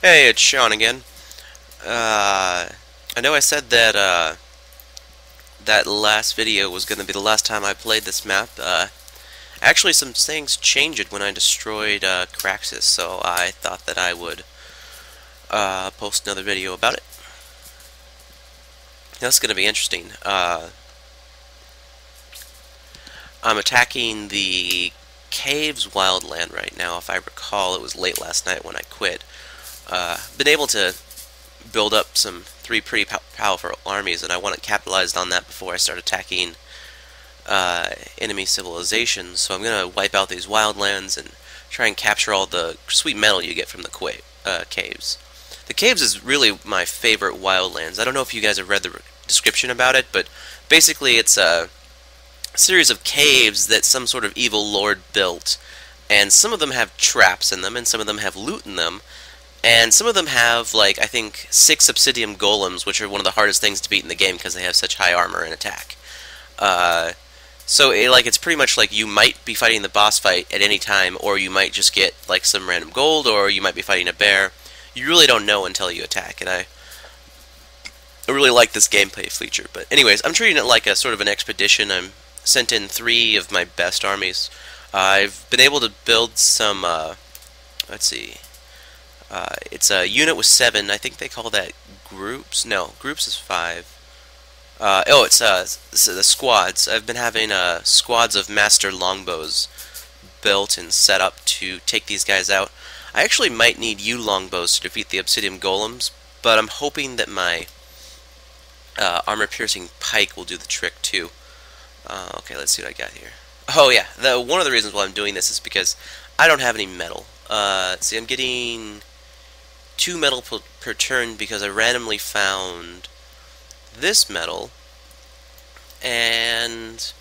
Hey, it's Sean again. I know I said that that last video was going to be the last time I played this map. Actually, some things changed when I destroyed Kraxis, so I thought that I would post another video about it. That's going to be interesting. I'm attacking the Caves wildland right now. If I recall, it was late last night when I quit. Been able to build up three pretty powerful armies, and I want to capitalize on that before I start attacking enemy civilizations. So I'm going to wipe out these wildlands and try and capture all the sweet metal you get from the caves. The caves is really my favorite wildlands. I don't know if you guys have read the description about it, but basically it's a series of caves that some sort of evil lord built, and some of them have traps in them, and some of them have loot in them. And some of them have, like, I think, 6 obsidian golems, which are one of the hardest things to beat in the game because they have such high armor and attack. It's pretty much like you might be fighting the boss fight at any time, or you might just get, like, some random gold, or you might be fighting a bear. You really don't know until you attack, and I really like this gameplay feature. But anyways, I'm treating it like a sort of an expedition. I'm sent in 3 of my best armies. I've been able to build some, let's see... it's a unit with 7. I think they call that groups. No, groups is 5. It's the squads. I've been having squads of master longbows built and set up to take these guys out. I actually might need longbows to defeat the obsidian golems, but I'm hoping that my armor-piercing pike will do the trick too. Okay, let's see what I got here. Oh yeah, one of the reasons why I'm doing this is because I don't have any metal. See, I'm getting 2 metal per turn because I randomly found this metal, and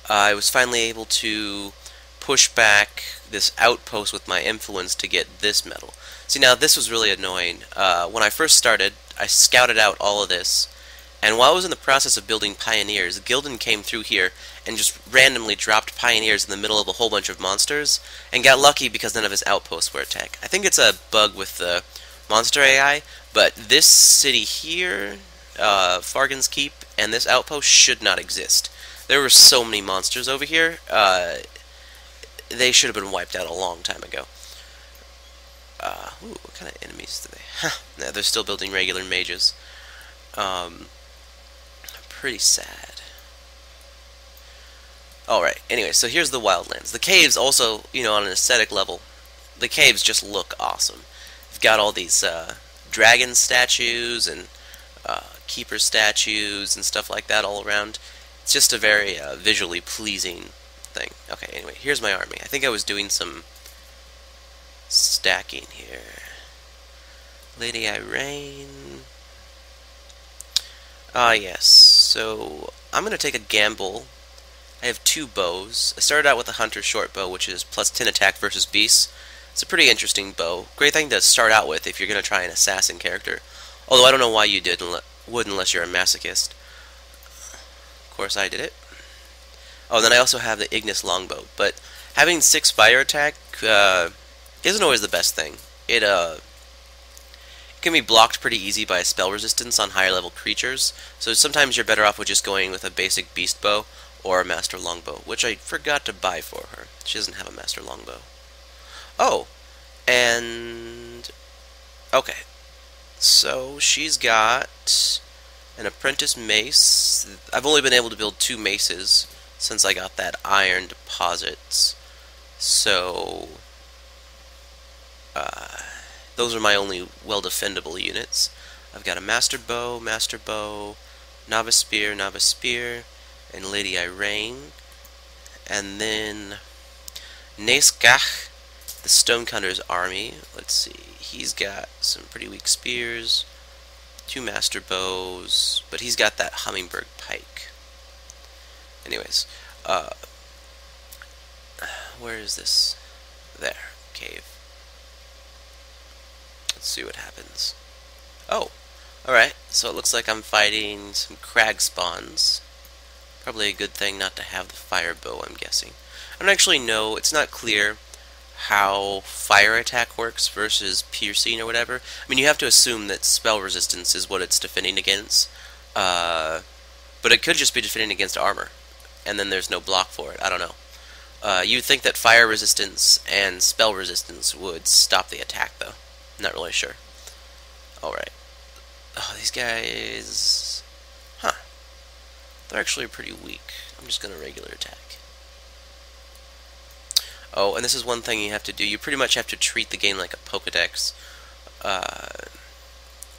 I was finally able to push back this outpost with my influence to get this metal. See, now this was really annoying. When I first started, I scouted out all of this, and while I was in the process of building pioneers, Gildan came through here and just randomly dropped pioneers in the middle of a whole bunch of monsters, and got lucky because none of his outposts were attacked. I think it's a bug with the monster AI, but this city here, Fargan's Keep, and this outpost should not exist. There were so many monsters over here, they should have been wiped out a long time ago. What kind of enemies do they have? No, they're still building regular mages. Pretty sad. Alright, anyway, so here's the wildlands. The caves also, on an aesthetic level, the caves just look awesome. You've got all these dragon statues and keeper statues and stuff like that all around. It's just a very visually pleasing thing. Okay, anyway, here's my army. I think I was doing some stacking here. Lady Irene. Yes. So I'm going to take a gamble. I have 2 bows. I started out with a hunter short bow, which is plus 10 attack versus beasts. It's a pretty interesting bow. Great thing to start out with if you're going to try an assassin character. Although I don't know why you would unless you're a masochist. Of course I did it. Oh, and then I also have the Ignis longbow. But having 6 fire attack isn't always the best thing. It can be blocked pretty easy by a spell resistance on higher level creatures, so sometimes you're better off with just going with a basic beast bow or a master longbow, which I forgot to buy for her. She doesn't have a master longbow. Oh, and okay, so she's got an apprentice mace. I've only been able to build 2 maces since I got that iron deposits, so those are my only well-defendable units. I've got a master bow, novice spear, and Lady Irene. And then Neskach, the Stonecutter's army. Let's see, he's got some pretty weak spears, 2 master bows, but he's got that hummingbird pike. Anyways, where is this? There, cave. Let's see what happens. Oh, alright, so it looks like I'm fighting some crag spawns. Probably a good thing not to have the fire bow, I'm guessing. I don't actually know, it's not clear how fire attack works versus piercing or whatever. I mean, you have to assume that spell resistance is what it's defending against, but it could just be defending against armor, and then there's no block for it. I don't know. You'd think that fire resistance and spell resistance would stop the attack, though. Not really sure. Alright. Oh, these guys... Huh. They're actually pretty weak. I'm just going to regular attack. Oh, and this is one thing you have to do. You pretty much have to treat the game like a Pokedex.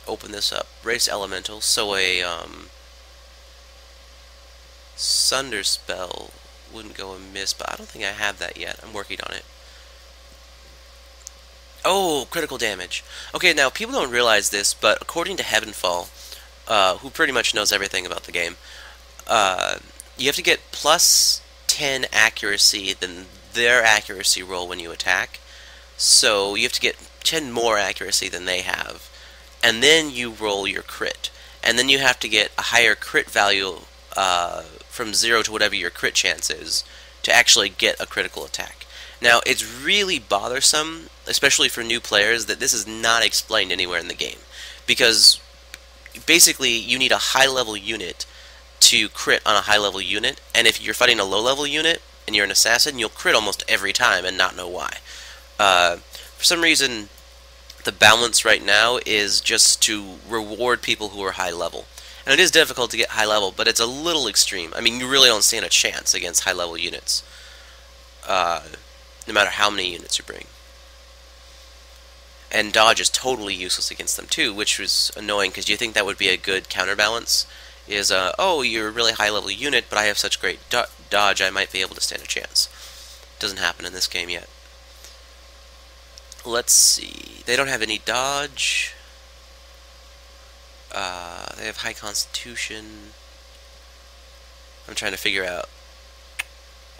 Open this up. Race Elemental. So a Sunder spell wouldn't go amiss, but I don't think I have that yet. I'm working on it. Oh, critical damage. Okay, now people don't realize this, but according to Heavenfall, who pretty much knows everything about the game, you have to get plus 10 accuracy than their accuracy roll when you attack. So you have to get 10 more accuracy than they have. And then you roll your crit. And then you have to get a higher crit value from 0 to whatever your crit chance is to actually get a critical attack. Now, it's really bothersome, especially for new players, that this is not explained anywhere in the game. Because basically, you need a high-level unit to crit on a high-level unit, and if you're fighting a low-level unit, and you're an assassin, you'll crit almost every time and not know why. For some reason, the balance right now is just to reward people who are high-level. And it is difficult to get high-level, but it's a little extreme. I mean, you really don't stand a chance against high-level units. No matter how many units you bring. And dodge is totally useless against them too, which was annoying because you think that would be a good counterbalance. Is, oh, you're a really high-level unit, but I have such great dodge, I might be able to stand a chance. Doesn't happen in this game yet. Let's see. They don't have any dodge. They have high constitution. I'm trying to figure out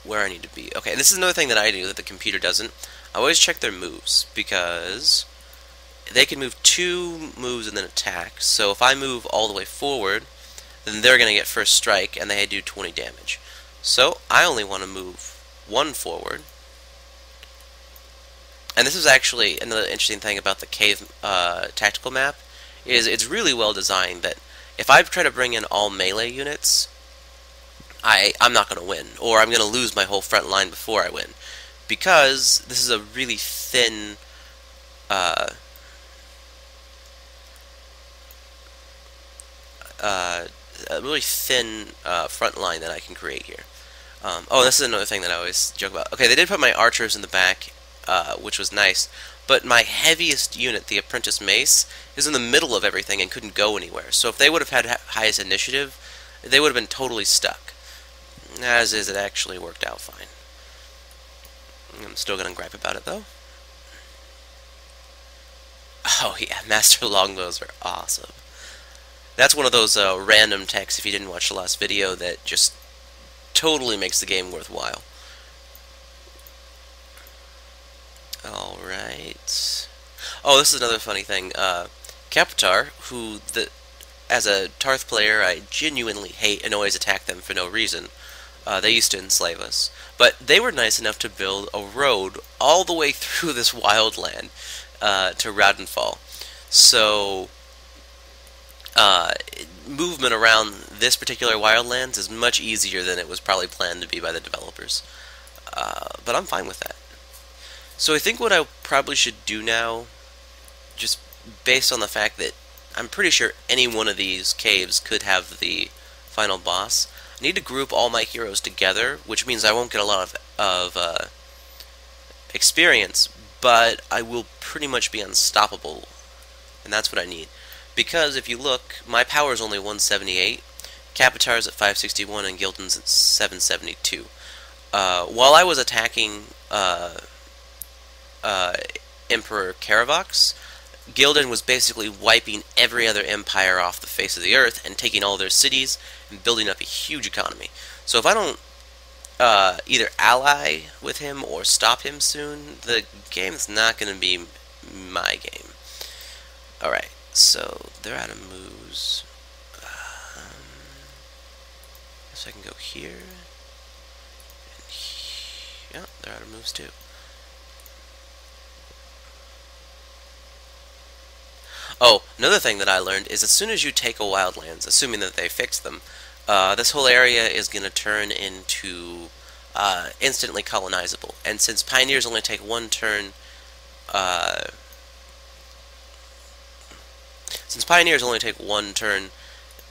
where I need to be. Okay, this is another thing that I do that the computer doesn't. I always check their moves, because they can move 2 moves and then attack. So if I move all the way forward, then they're going to get first strike, and they do 20 damage. So I only want to move 1 forward. And this is actually another interesting thing about the cave tactical map, is it's really well designed that if I try to bring in all melee units, I'm not going to win, or I'm going to lose my whole front line before I win, because this is a really thin front line that I can create here. Oh, this is another thing that I always joke about. Okay, they did put my archers in the back, which was nice, but my heaviest unit, the Apprentice Mace, is in the middle of everything and couldn't go anywhere. So if they would have had highest initiative, they would have been totally stuck. As is, it actually worked out fine. I'm still going to gripe about it, though. Oh, yeah, Master Longbows are awesome. That's one of those random texts, if you didn't watch the last video, that just totally makes the game worthwhile. Alright. Oh, this is another funny thing. Capitar, who, as a Tarth player, I genuinely hate and always attack them for no reason. They used to enslave us. But they were nice enough to build a road all the way through this wildland to Radenfall. So, movement around this particular wildlands is much easier than it was probably planned to be by the developers. But I'm fine with that. So I think what I probably should do now, just based on the fact that I'm pretty sure any one of these caves could have the final boss, I need to group all my heroes together, which means I won't get a lot of experience, but I will pretty much be unstoppable, and that's what I need. Because if you look, my power is only 178, Capitar's at 561, and Gildan's at 772. While I was attacking Emperor Caravox, Gildan was basically wiping every other empire off the face of the earth and taking all their cities and building up a huge economy. So if I don't either ally with him or stop him soon, the game's not going to be my game. Alright, so they're out of moves. So I can go here. And yeah, they're out of moves too. Oh, another thing that I learned is as soon as you take a wildlands, assuming that they fix them, this whole area is going to turn into instantly colonizable. And since pioneers only take one turn, uh,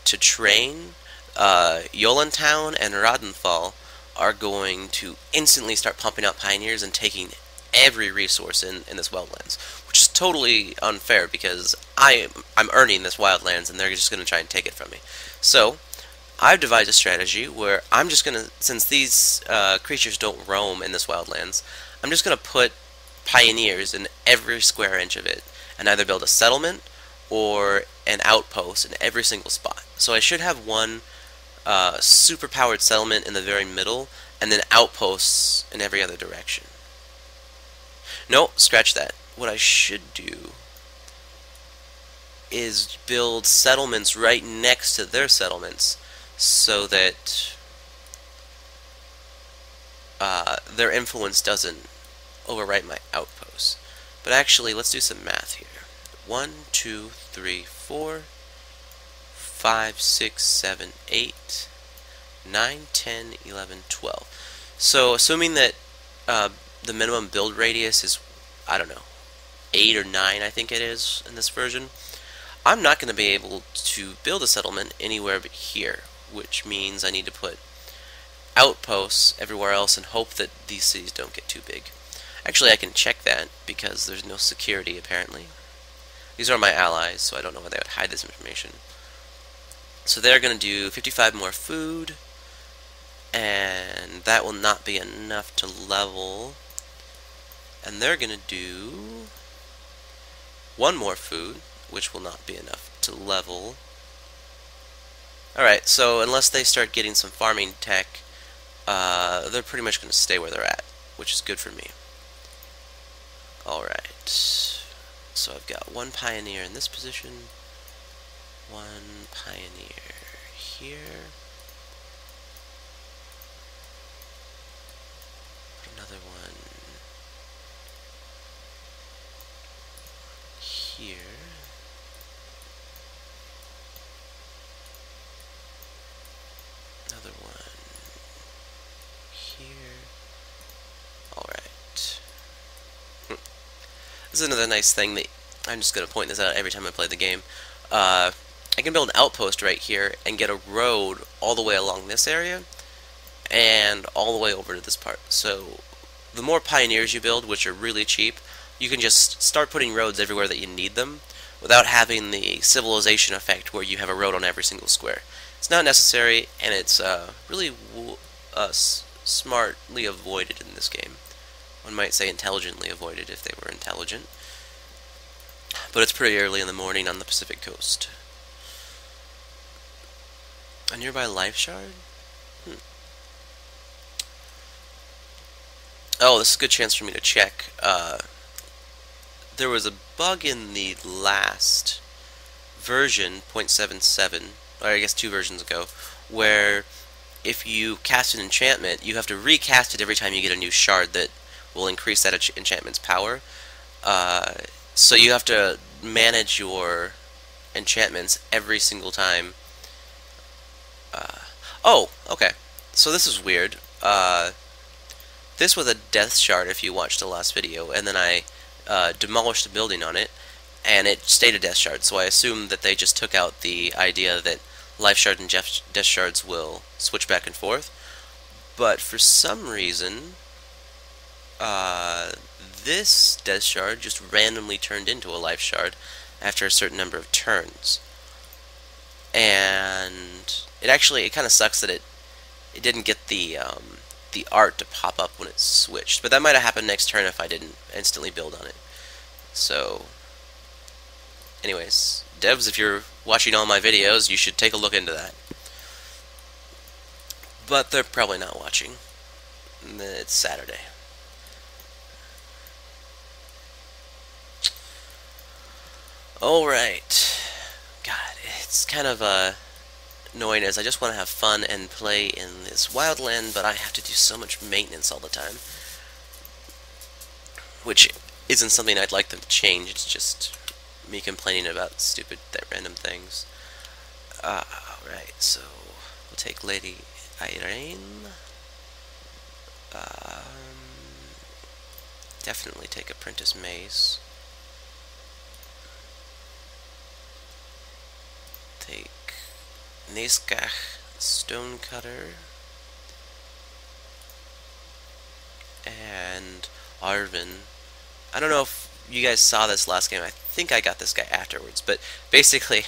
to train, Yolentown and Radenthal are going to instantly start pumping out pioneers and taking every resource in this wildlands, which is totally unfair because I'm earning this wildlands and they're just going to try and take it from me. So I've devised a strategy where I'm just going to, since these creatures don't roam in this wildlands, I'm just going to put pioneers in every square inch of it and either build a settlement or an outpost in every single spot. So I should have one super powered settlement in the very middle and then outposts in every other direction. No, scratch that. What I should do is build settlements right next to their settlements so that their influence doesn't overwrite my outposts. But actually, let's do some math here. 1, 2, 3, 4, 5, 6, 7, 8, 9, 10, 11, 12. So, assuming that the minimum build radius is, I don't know, 8 or 9, I think it is in this version, I'm not going to be able to build a settlement anywhere but here, which means I need to put outposts everywhere else and hope that these cities don't get too big. Actually, I can check that because there's no security apparently. These are my allies, so I don't know why they would hide this information. So they're going to do 55 more food, and that will not be enough to level. And they're going to do 1 more food, which will not be enough to level. Alright, so unless they start getting some farming tech, they're pretty much going to stay where they're at, which is good for me. Alright, so I've got 1 pioneer in this position, 1 pioneer here, another one here, another one here. Alright. This is another nice thing that I'm just going to point this out every time I play the game. I can build an outpost right here and get a road all the way along this area and all the way over to this part. So the more pioneers you build, which are really cheap, you can just start putting roads everywhere that you need them without having the civilization effect where you have a road on every single square. It's not necessary, and it's really smartly avoided in this game. One might say intelligently avoided if they were intelligent. But it's pretty early in the morning on the Pacific coast. A nearby life shard? Oh, this is a good chance for me to check. There was a bug in the last version, 0.77, or I guess 2 versions ago, where if you cast an enchantment, you have to recast it every time you get a new shard that will increase that enchantment's power. So you have to manage your enchantments every single time. Oh, okay. So this is weird. This was a death shard if you watched the last video, and then I demolished the building on it, and it stayed a death shard, so I assumed that they just took out the idea that life shard and death shards will switch back and forth. But for some reason, this death shard just randomly turned into a life shard after a certain number of turns. And it kind of sucks that it didn't get the art to pop up when it switched. But that might have happened next turn if I didn't instantly build on it. So, anyways, devs, if you're watching all my videos, you should take a look into that. But they're probably not watching. It's Saturday. Alright. God, it's kind of annoying as I just want to have fun and play in this wildland, but I have to do so much maintenance all the time. Which isn't something I'd like them to change, it's just me complaining about stupid random things. Alright, so we'll take Lady Irene. Definitely take Apprentice Mace. Take Neskach Stonecutter. And Arvin. I don't know if you guys saw this last game. I think I got this guy afterwards, but basically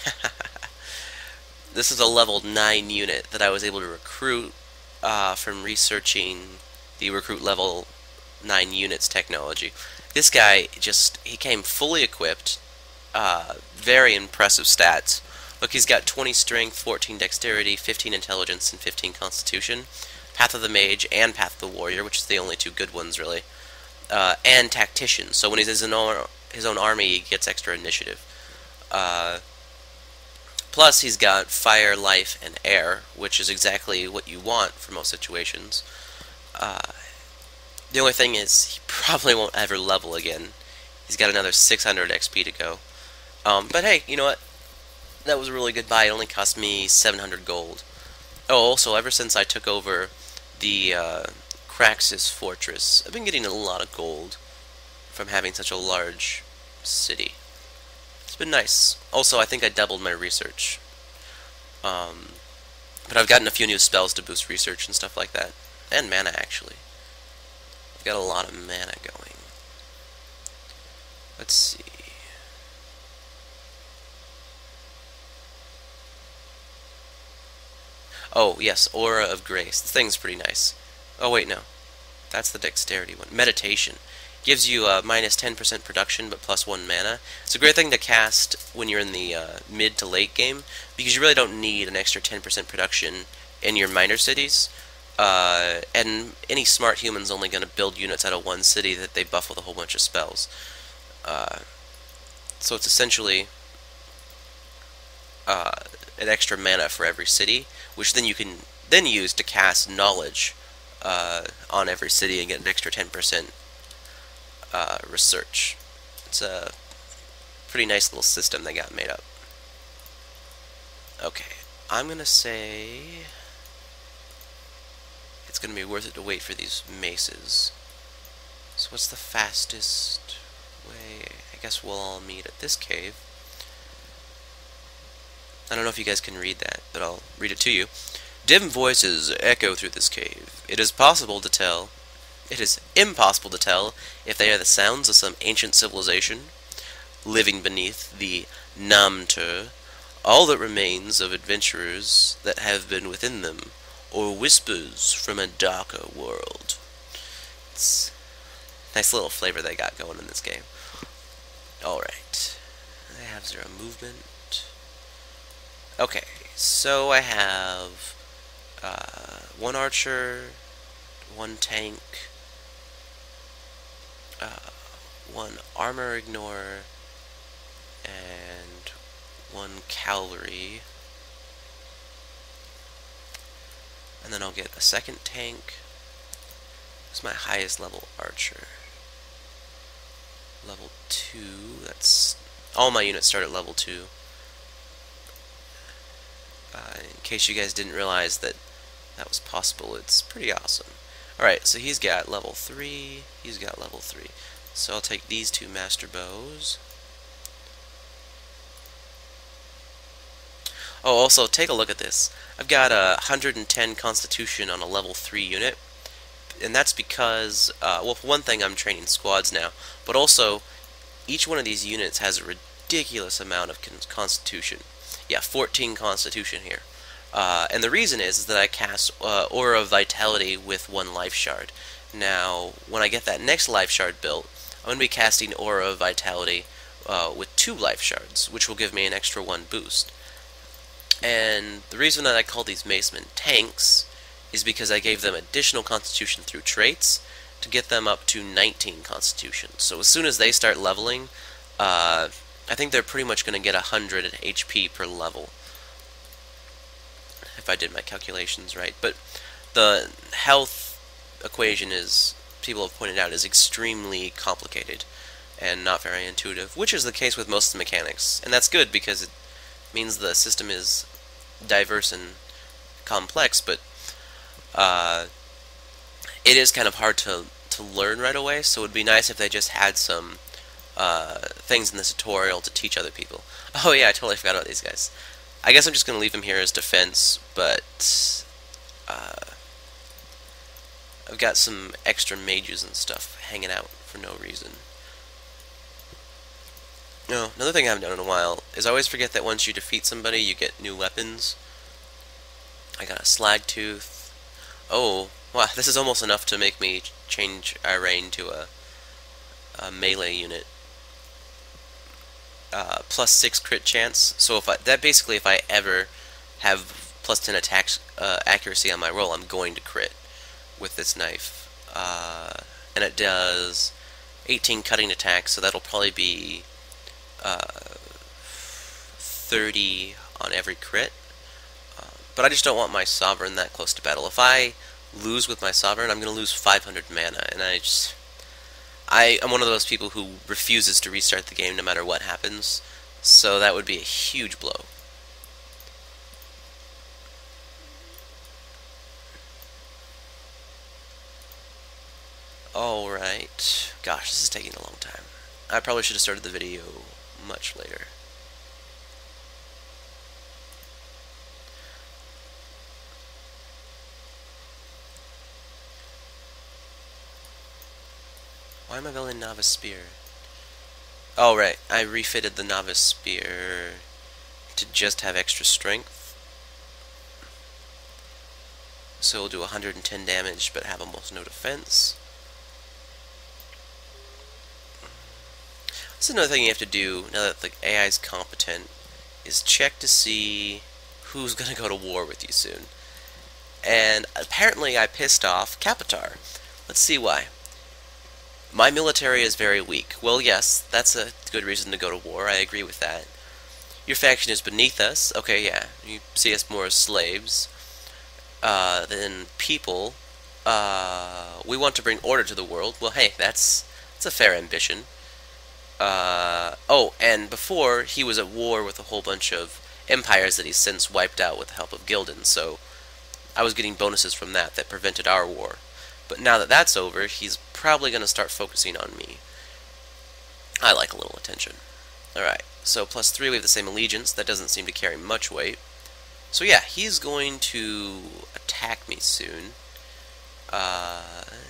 this is a level 9 unit that I was able to recruit from researching the recruit level 9 units technology. This guy he came fully equipped, very impressive stats. Look, he's got 20 strength, 14 dexterity, 15 intelligence, and 15 constitution. Path of the Mage and Path of the Warrior, which is the only two good ones, really. And Tactician, so when he's his own army, he gets extra initiative. Plus, he's got Fire, Life, and Air, which is exactly what you want for most situations. The only thing is, he probably won't ever level again. He's got another 600 XP to go. But hey, you know what? That was a really good buy. It only cost me 700 gold. Oh, also, ever since I took over the Kraxis fortress, I've been getting a lot of gold from having such a large city. It's been nice. Also, I think I doubled my research. But I've gotten a few new spells to boost research and stuff like that. And mana, actually. I've got a lot of mana going. Let's see. Oh, yes, Aura of Grace. This thing's pretty nice. Oh, wait, no. That's the dexterity one. Meditation. Gives you minus 10% production, but plus 1 mana. It's a great thing to cast when you're in the mid to late game, because you really don't need an extra 10% production in your minor cities. And any smart human's only going to build units out of one city that they buff with a whole bunch of spells. So it's essentially an extra mana for every city, which then you can then use to cast knowledge on every city and get an extra 10% research. It's a pretty nice little system they got made up. Okay, I'm gonna say it's gonna be worth it to wait for these maces. So what's the fastest way? I guess we'll all meet at this cave. I don't know if you guys can read that, but I'll read it to you. Dim voices echo through this cave. It is impossible to tell if they are the sounds of some ancient civilization living beneath the Namtur, all that remains of adventurers that have been within them, or whispers from a darker world. It's a nice little flavor they got going in this game. Alright. They have 0 movement. Okay, so I have 1 archer, 1 tank, 1 armor ignore, and 1 cavalry. And then I'll get a 2nd tank. It's my highest level archer. Level 2, that's... all my units start at level 2. In case you guys didn't realize that was possible, it's pretty awesome. Alright, so he's got level 3, he's got level 3. So I'll take these 2 master bows. Oh, also, take a look at this. I've got a 110 constitution on a level 3 unit, and that's because, well, for one thing, I'm training squads now, but also, each one of these units has a ridiculous amount of constitution. Yeah, 14 constitution here. And the reason is that I cast Aura of Vitality with 1 life shard. Now, when I get that next life shard built, I'm going to be casting Aura of Vitality with 2 life shards, which will give me an extra 1 boost. And the reason that I call these macemen tanks is because I gave them additional constitution through traits to get them up to 19 constitution. So as soon as they start leveling, I think they're pretty much going to get 100 HP per level, if I did my calculations right. But the health equation is, people have pointed out, is extremely complicated. and not very intuitive, which is the case with most of the mechanics. And that's good because it means the system is diverse and complex, but it is kind of hard to learn right away, so it would be nice if they just had some things in this tutorial to teach other people. Oh yeah, I totally forgot about these guys. I guess I'm just going to leave them here as defense, but I've got some extra mages and stuff hanging out for no reason. No, another thing I haven't done in a while is I always forget that once you defeat somebody, you get new weapons. I got a slag tooth. Oh, wow, this is almost enough to make me change Irene to a melee unit. Plus 6 crit chance. So if if I ever have plus 10 attacks accuracy on my roll, I'm going to crit with this knife. And it does 18 cutting attacks, so that'll probably be 30 on every crit. But I just don't want my Sovereign that close to battle. If I lose with my Sovereign, I'm going to lose 500 mana, and I'm one of those people who refuses to restart the game no matter what happens, so that would be a huge blow. Alright. Gosh, this is taking a long time. I probably should have started the video much later. Why am I building Novice Spear? Oh, right. I refitted the Novice Spear to just have extra strength. So it'll do 110 damage, but have almost no defense. This is another thing you have to do, now that the AI is competent, is check to see who's going to go to war with you soon. And apparently I pissed off Capitar. Let's see why. My military is very weak. Well, yes, that's a good reason to go to war. I agree with that. Your faction is beneath us. Okay, yeah. You see us more as slaves. Then people. We want to bring order to the world. Well, hey, that's a fair ambition. Oh, and before, he was at war with a whole bunch of empires that he's since wiped out with the help of Gildan, so I was getting bonuses from that prevented our war. But now that that's over, he's probably going to start focusing on me. I like a little attention. Alright, so plus 3 we have the same allegiance. That doesn't seem to carry much weight. So yeah, he's going to attack me soon.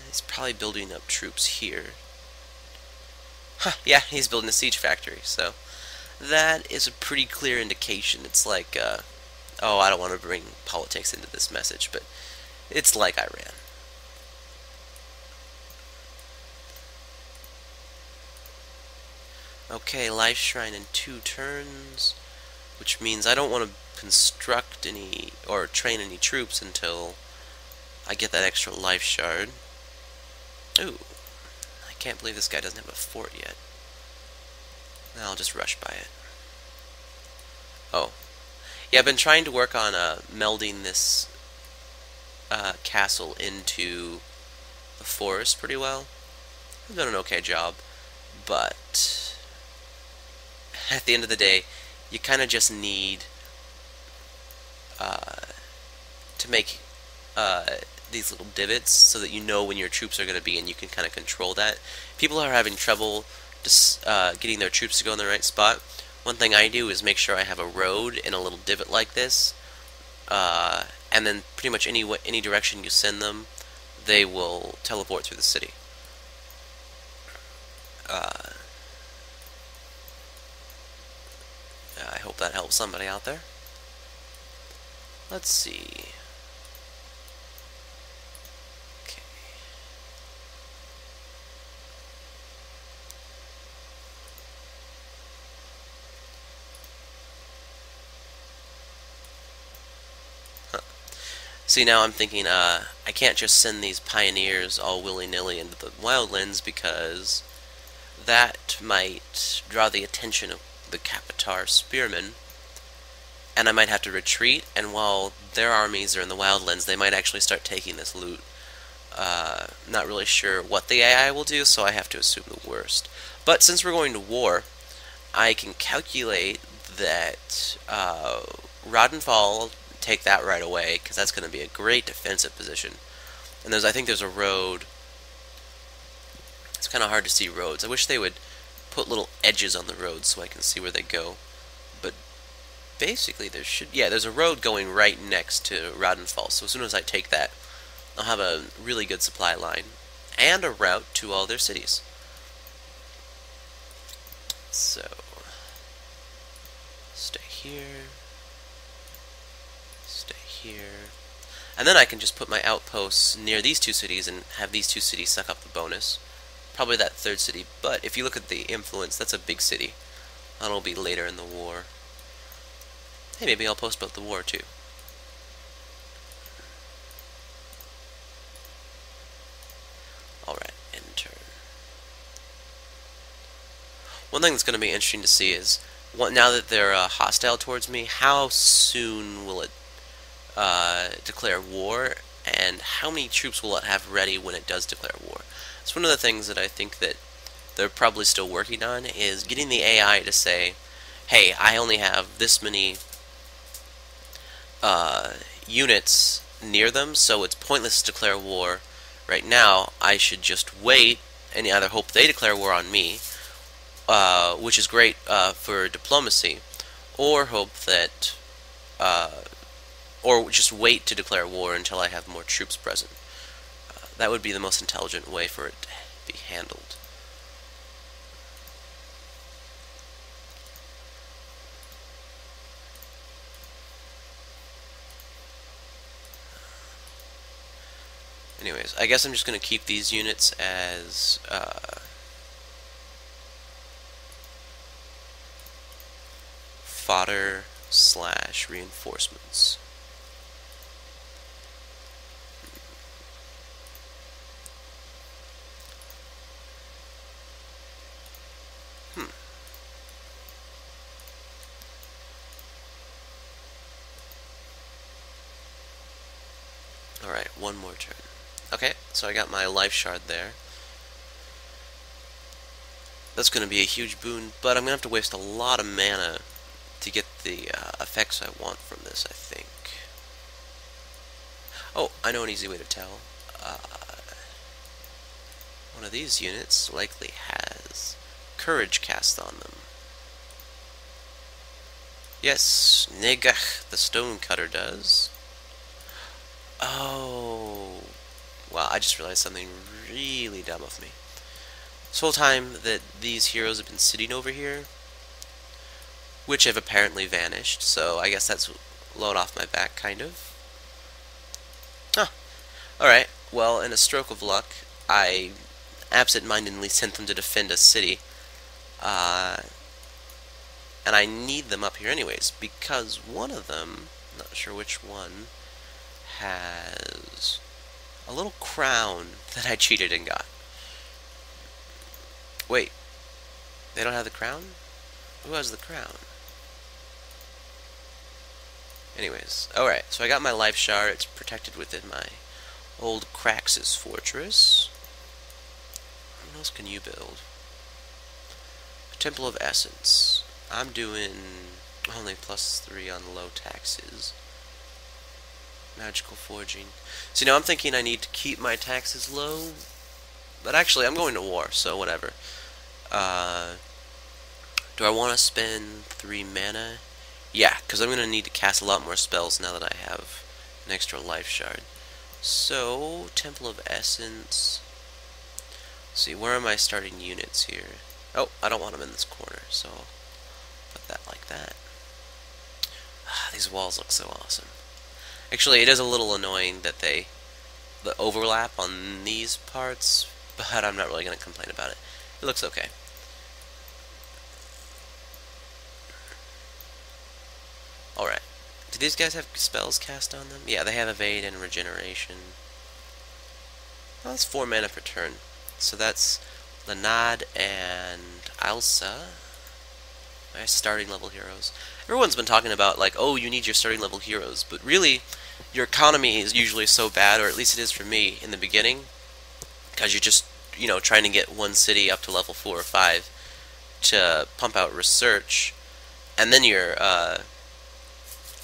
He's probably building up troops here. Huh, yeah, he's building a siege factory, so that is a pretty clear indication. It's like, oh, I don't want to bring politics into this message, but it's like Iran. Okay, Life Shrine in 2 turns, which means I don't want to construct any, or train any troops until I get that extra life shard. Ooh, I can't believe this guy doesn't have a fort yet. I'll just rush by it. Oh. Yeah, I've been trying to work on melding this castle into the forest pretty well. I've done an okay job, but at the end of the day, you kind of just need to make these little divots so that you know when your troops are going to be, and you can kind of control that. People are having trouble just getting their troops to go in the right spot. One thing I do is make sure I have a road in a little divot like this, and then pretty much any direction you send them, they will teleport through the city. I hope that helps somebody out there. Let's see. Okay. Huh. See, now I'm thinking, I can't just send these pioneers all willy-nilly into the wildlands because that might draw the attention of the Capitar spearmen, and I might have to retreat, and while their armies are in the wildlands, they might actually start taking this loot. Not really sure what the AI will do, so I have to assume the worst. But since we're going to war, I can calculate that Roddenfall, take that right away, because that's going to be a great defensive position. And I think there's a road. It's kind of hard to see roads. I wish they would put little edges on the road so I can see where they go. But basically, there's a road going right next to Roddenfall. So as soon as I take that, I'll have a really good supply line and a route to all their cities. So, stay here, stay here, and then I can just put my outposts near these two cities and have these two cities suck up the bonus. Probably that third city, but if you look at the influence, that's a big city. That'll be later in the war. Hey, maybe I'll post about the war too. Alright, enter. One thing that's going to be interesting to see is, now that they're hostile towards me, how soon will it declare war, and how many troops will it have ready when it does declare war? It's one of the things that I think that they're probably still working on, is getting the AI to say, hey, I only have this many units near them, so it's pointless to declare war right now. I should just wait and either hope they declare war on me, which is great for diplomacy, or hope that, or just wait to declare war until I have more troops present. That would be the most intelligent way for it to be handled. Anyways, I guess I'm just going to keep these units as fodder / reinforcements. Alright, one more turn. Okay, so I got my life shard there. That's going to be a huge boon, but I'm going to have to waste a lot of mana to get the effects I want from this, I think. Oh, I know an easy way to tell. One of these units likely has courage cast on them. Yes, Negach, the stonecutter, does. Oh, wow, I just realized something really dumb of me. This whole time that these heroes have been sitting over here, which have apparently vanished, so I guess that's load off my back, kind of. Huh. Alright, well, in a stroke of luck, I absent-mindedly sent them to defend a city, and I need them up here anyways, because one of them, not sure which one, has a little crown that I cheated and got. Wait, they don't have the crown? Who has the crown? Anyways, alright, so I got my life shard. It's protected within my old Kraxis fortress. What else can you build? A Temple of Essence. I'm doing only +3 on low taxes. Magical forging. See, now I'm thinking I need to keep my taxes low, but actually I'm going to war, so whatever. Do I want to spend 3 mana? Yeah, because I'm going to need to cast a lot more spells now that I have an extra life shard. So, Temple of Essence. Let's see, where am I starting units here? Oh, I don't want them in this corner, so I'll put that like that. These walls look so awesome. Actually, it is a little annoying that the overlap on these parts, but I'm not really going to complain about it. It looks okay. Alright. Do these guys have spells cast on them? Yeah, they have evade and regeneration. Well, that's 4 mana per turn. So that's Lanad and Alsa. My starting level heroes. Everyone's been talking about, like, oh, you need your starting level heroes, but really, your economy is usually so bad, or at least it is for me in the beginning, because you're just, trying to get one city up to level 4 or 5 to pump out research, and then you're,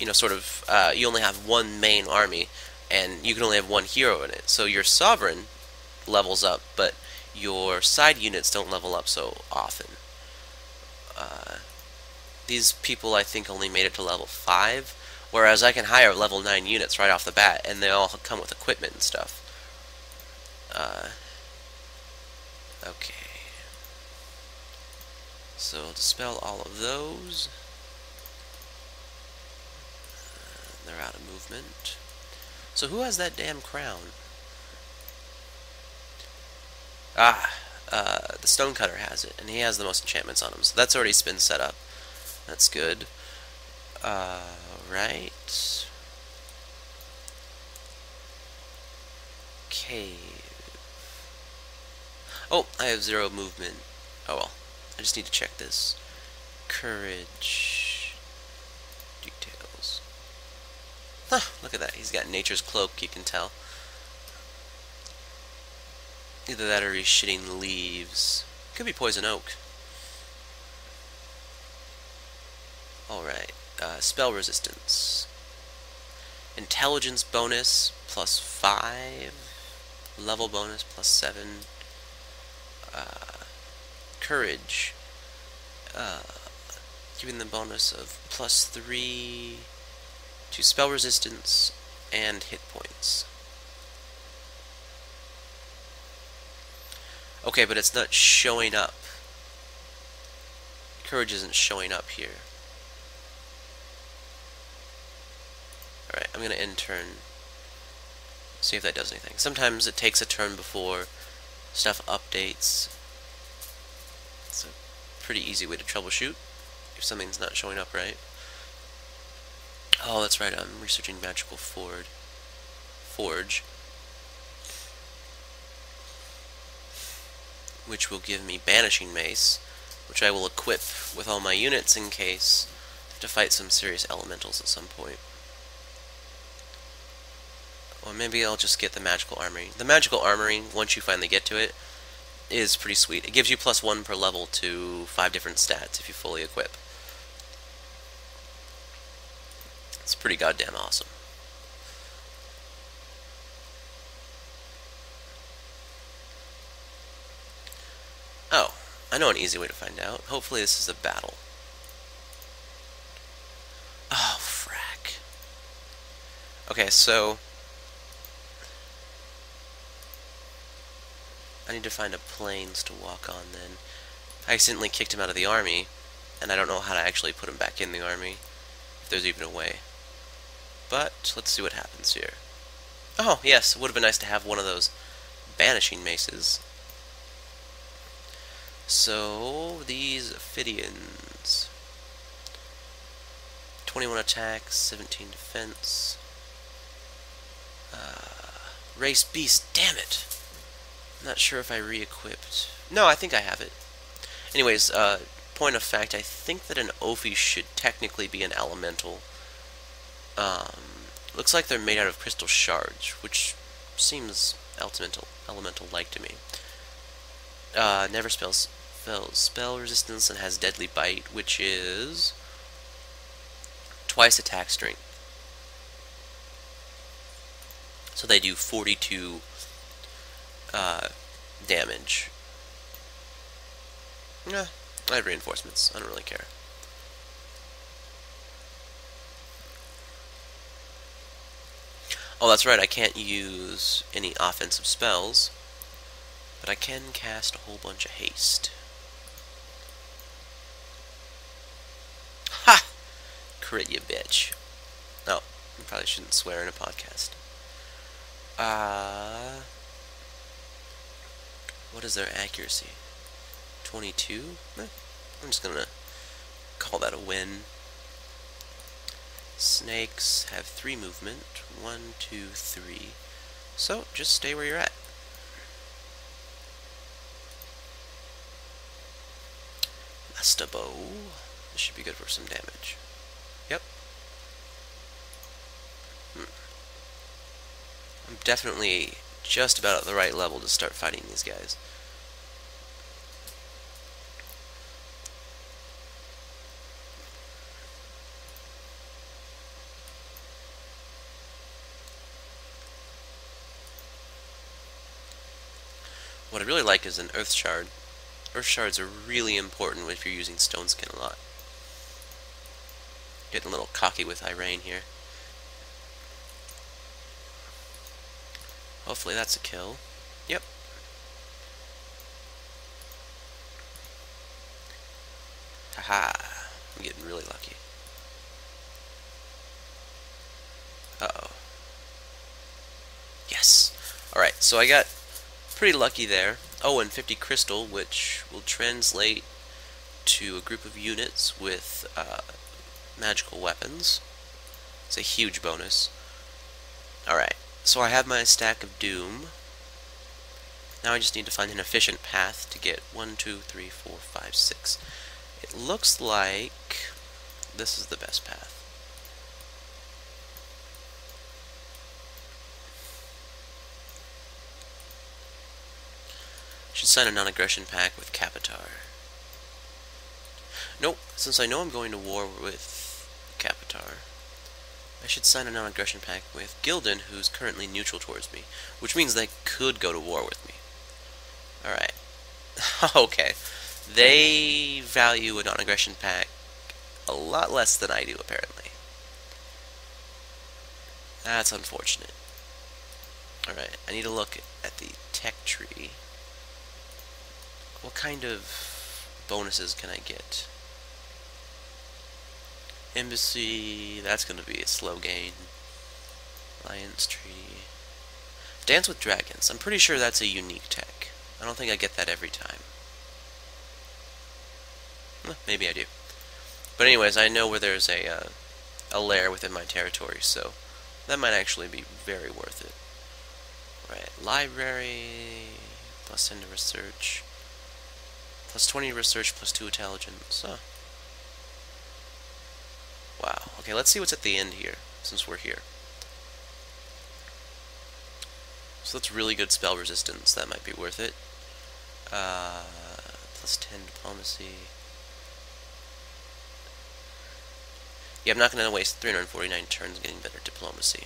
you only have one main army, and you can only have one hero in it. So your sovereign levels up, but your side units don't level up so often. These people, I think, only made it to level 5, whereas I can hire level 9 units right off the bat, and they all come with equipment and stuff. Okay. So, dispel all of those. They're out of movement. So who has that damn crown? The Stonecutter has it, and he has the most enchantments on him, so that's already been set up. That's good. Right. Cave. Oh, I have 0 movement. Oh well. I just need to check this. Courage. Details. Huh, look at that. He's got Nature's Cloak, you can tell. Either that or he's shitting leaves. Could be poison oak. Alright. Spell resistance. Intelligence bonus +5. Level bonus +7. Courage. Giving the bonus of +3 to spell resistance and hit points. Okay, but it's not showing up. Courage isn't showing up here. Alright, I'm gonna end turn. See if that does anything. Sometimes it takes a turn before stuff updates. It's a pretty easy way to troubleshoot if something's not showing up right. Oh, that's right, I'm researching Magical Forge. Which will give me Banishing Mace, which I will equip with all my units in case I have to fight some serious elementals at some point. Or maybe I'll just get the Magical Armory. The Magical Armory, once you finally get to it, is pretty sweet. It gives you +1 per level to 5 different stats if you fully equip. It's pretty goddamn awesome. Oh, I know an easy way to find out. Hopefully this is a battle. Oh, frack. Okay, so I need to find a plains to walk on then. I accidentally kicked him out of the army, and I don't know how to actually put him back in the army, if there's even a way. But, let's see what happens here. Oh, yes, it would have been nice to have one of those banishing maces. So, these Ophidians. 21 attack, 17 defense. Race Beast, damn it! I'm not sure if I re-equipped. No, I think I have it. Anyways, point of fact, I think that an Ophi should technically be an elemental. Looks like they're made out of crystal shards, which seems elemental-like to me. Never spells spell resistance and has deadly bite, which is twice attack strength. So they do 42 damage. Yeah, I have reinforcements. I don't really care. Oh, that's right, I can't use any offensive spells, but I can cast a whole bunch of haste. Ha! Crit, you bitch. Oh, I probably shouldn't swear in a podcast. What is their accuracy? 22? I'm just gonna call that a win. Snakes have 3 movement. 1, 2, 3. So, just stay where you're at. Bow. This should be good for some damage. Yep. I'm definitely just about at the right level to start fighting these guys. What I really like is an earth shard. Earth shards are really important if you're using stone skin a lot. Getting a little cocky with Irene here. Hopefully that's a kill. Yep. Haha. I'm getting really lucky. Uh-oh. Yes. Alright, so I got pretty lucky there. Oh, and 50 crystal, which will translate to a group of units with magical weapons. It's a huge bonus. Alright, so I have my stack of doom. Now I just need to find an efficient path to get 1, 2, 3, 4, 5, 6. It looks like this is the best path. Should sign a non-aggression pact with Capitar. Nope, since I know I'm going to war with Capitar, I should sign a non-aggression pact with Gildan, who's currently neutral towards me, which means they could go to war with me. Alright. Okay. They value a non-aggression pact a lot less than I do, apparently. That's unfortunate. Alright, I need to look at the tech tree. What kind of bonuses can I get? Embassy, that's going to be a slow gain. Alliance tree. Dance with Dragons. I'm pretty sure that's a unique tech. I don't think I get that every time. Maybe I do. But anyways, I know where there's a lair within my territory, so that might actually be very worth it. Right, library, plus 10 to research, plus 20 research, plus 2 intelligence. Huh. Wow. Okay, let's see what's at the end here, since we're here. So that's really good spell resistance. That might be worth it. Plus 10 diplomacy. Yeah, I'm not going to waste 349 turns getting better diplomacy.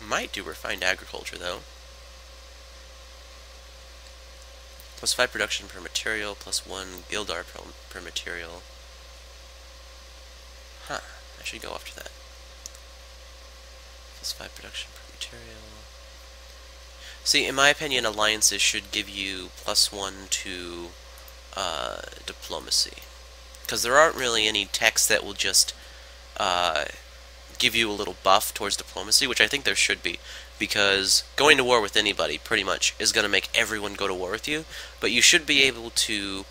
Might do refined agriculture, though. Plus 5 production per material, plus 1 Gildar per material. Huh, I should go after that. Plus 5 production per material. See, in my opinion, alliances should give you plus 1 to diplomacy. Because there aren't really any techs that will just give you a little buff towards diplomacy, which I think there should be. Because going to war with anybody, pretty much, is going to make everyone go to war with you. But you should be able to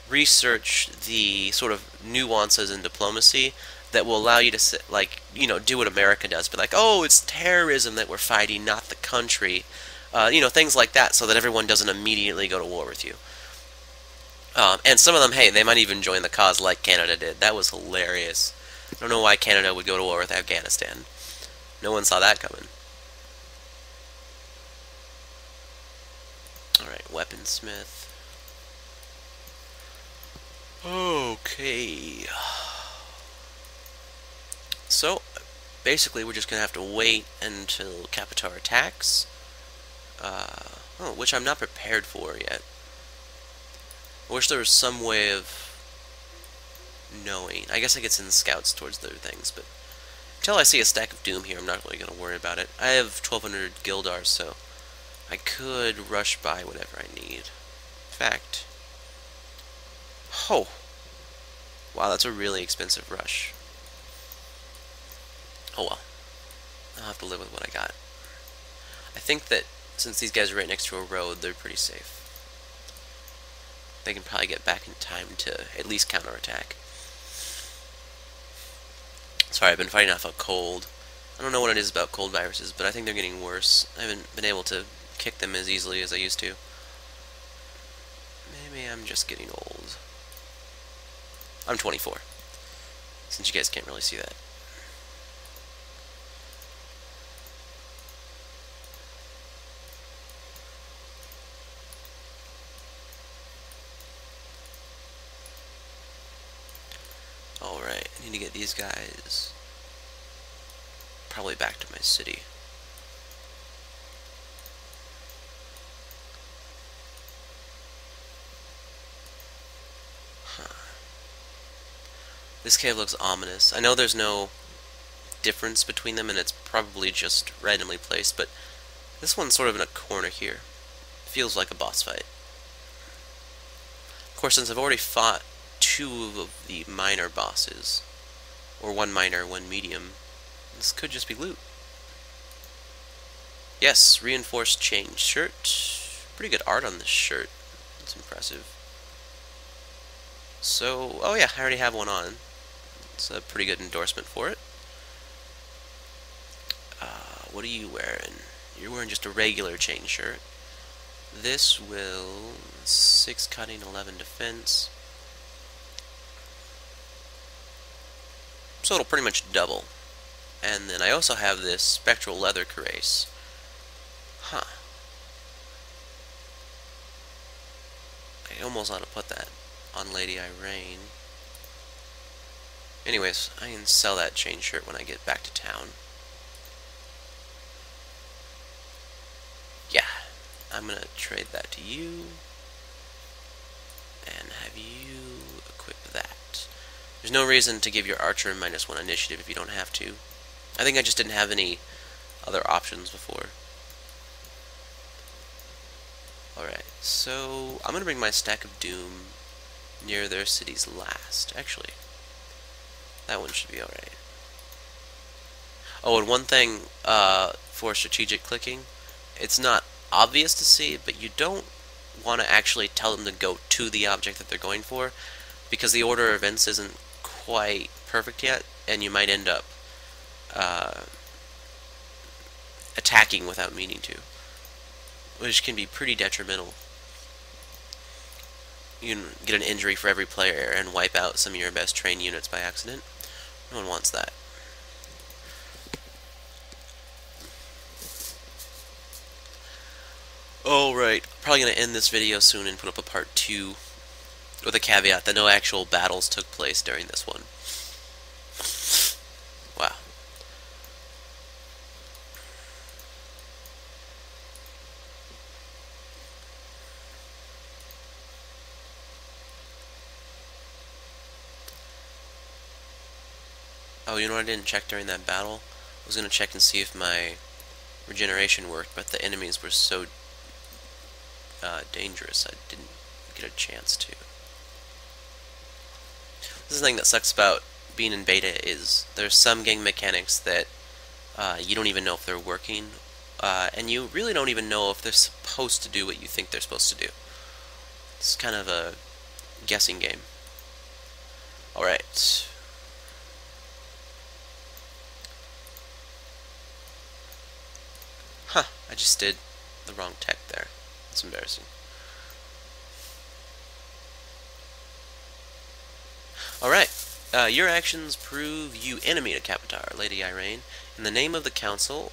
research the sort of nuances in diplomacy that will allow you to, like, you know, do what America does. But like, oh, it's terrorism that we're fighting, not the country. You know, things like that, so that everyone doesn't immediately go to war with you. And some of them, hey, they might even join the cause like Canada did. That was hilarious. I don't know why Canada would go to war with Afghanistan. No one saw that coming. Alright, weaponsmith. Okay. So, basically we're just going to have to wait until Capitar attacks. Which I'm not prepared for yet. I wish there was some way of knowing. I guess I could send scouts towards other things, but until I see a stack of doom here, I'm not really going to worry about it. I have 1,200 Gildars, so I could rush by whatever I need. In fact... Oh! Wow, that's a really expensive rush. Oh well. I'll have to live with what I got. I think that since these guys are right next to a road, they're pretty safe. They can probably get back in time to at least counterattack. Sorry, I've been fighting off a cold. I don't know what it is about cold viruses, but I think they're getting worse. I haven't been able to kick them as easily as I used to. Maybe I'm just getting old. I'm 24, since you guys can't really see that. Need to get these guys probably back to my city. Huh. This cave looks ominous. I know there's no difference between them and it's probably just randomly placed, but this one's sort of in a corner here. Feels like a boss fight. Of course, since I've already fought two of the minor bosses, or one minor, one medium, this could just be loot. Yes, reinforced chain shirt. Pretty good art on this shirt. It's impressive. So, oh yeah, I already have one on. It's a pretty good endorsement for it. What are you wearing? You're wearing just a regular chain shirt. This will 6 cutting, 11 defense. So it'll pretty much double. And then I also have this spectral leather cuirass. Huh. I almost ought to put that on Lady Irene. Anyways, I can sell that chain shirt when I get back to town. Yeah, I'm gonna trade that to you. And have you equip that. There's no reason to give your archer -1 initiative if you don't have to. I think I just didn't have any other options before. Alright, so I'm gonna bring my stack of doom near their city's last. Actually, that one should be alright. Oh, and one thing for strategic clicking, it's not obvious to see, but you don't want to actually tell them to go to the object that they're going for, because the order of events isn't quite perfect yet, and you might end up attacking without meaning to, which can be pretty detrimental. You can get an injury for every player and wipe out some of your best trained units by accident. No one wants that. Alright, probably going to end this video soon and put up a part 2 with a caveat that no actual battles took place during this one. Wow. Oh, you know what I didn't check during that battle? I was going to check and see if my regeneration worked, but the enemies were so dangerous I didn't get a chance to. This is the thing that sucks about being in beta, is there's some game mechanics that you don't even know if they're working, and you really don't even know if they're supposed to do what you think they're supposed to do. It's kind of a guessing game. Alright. Huh, I just did the wrong tech there. That's embarrassing. Alright, your actions prove you enemy to Capitar, Lady Irene. In the name of the Council,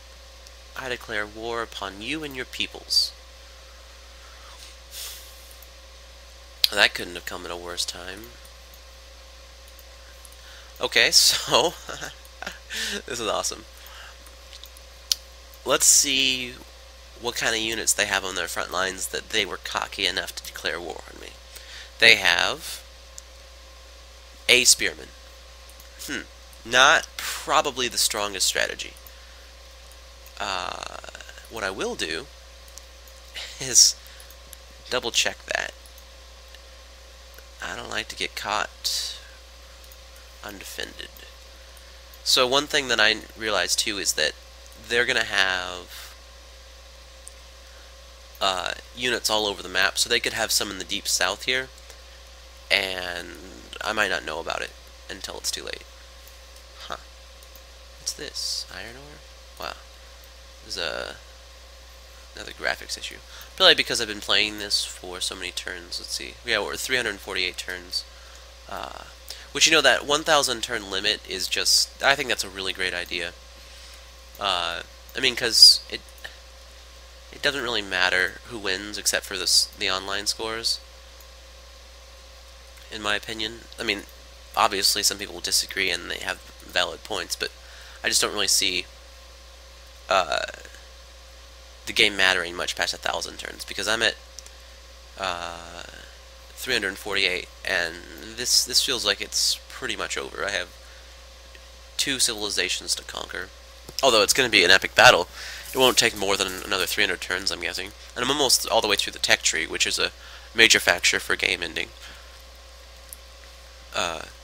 I declare war upon you and your peoples. That couldn't have come at a worse time. Okay, so this is awesome. Let's see what kind of units they have on their front lines that they were cocky enough to declare war on me. They have a spearman. Not probably the strongest strategy. What I will do is double check that. I don't like to get caught undefended. So one thing that I realized too is that they're going to have units all over the map, so they could have some in the deep south here, and I might not know about it until it's too late. Huh. What's this? Iron ore? Wow. There's another graphics issue. Probably because I've been playing this for so many turns. Let's see. Yeah, we're 348 turns. Which, you know, that 1,000 turn limit is just, I think that's a really great idea. I mean, because it doesn't really matter who wins except for the online scores, in my opinion. I mean, obviously some people will disagree and they have valid points, but I just don't really see uh, the game mattering much past 1,000 turns, because I'm at uh, 348, and this feels like it's pretty much over. I have 2 civilizations to conquer. Although it's going to be an epic battle, it won't take more than another 300 turns, I'm guessing. And I'm almost all the way through the tech tree, which is a major factor for game ending.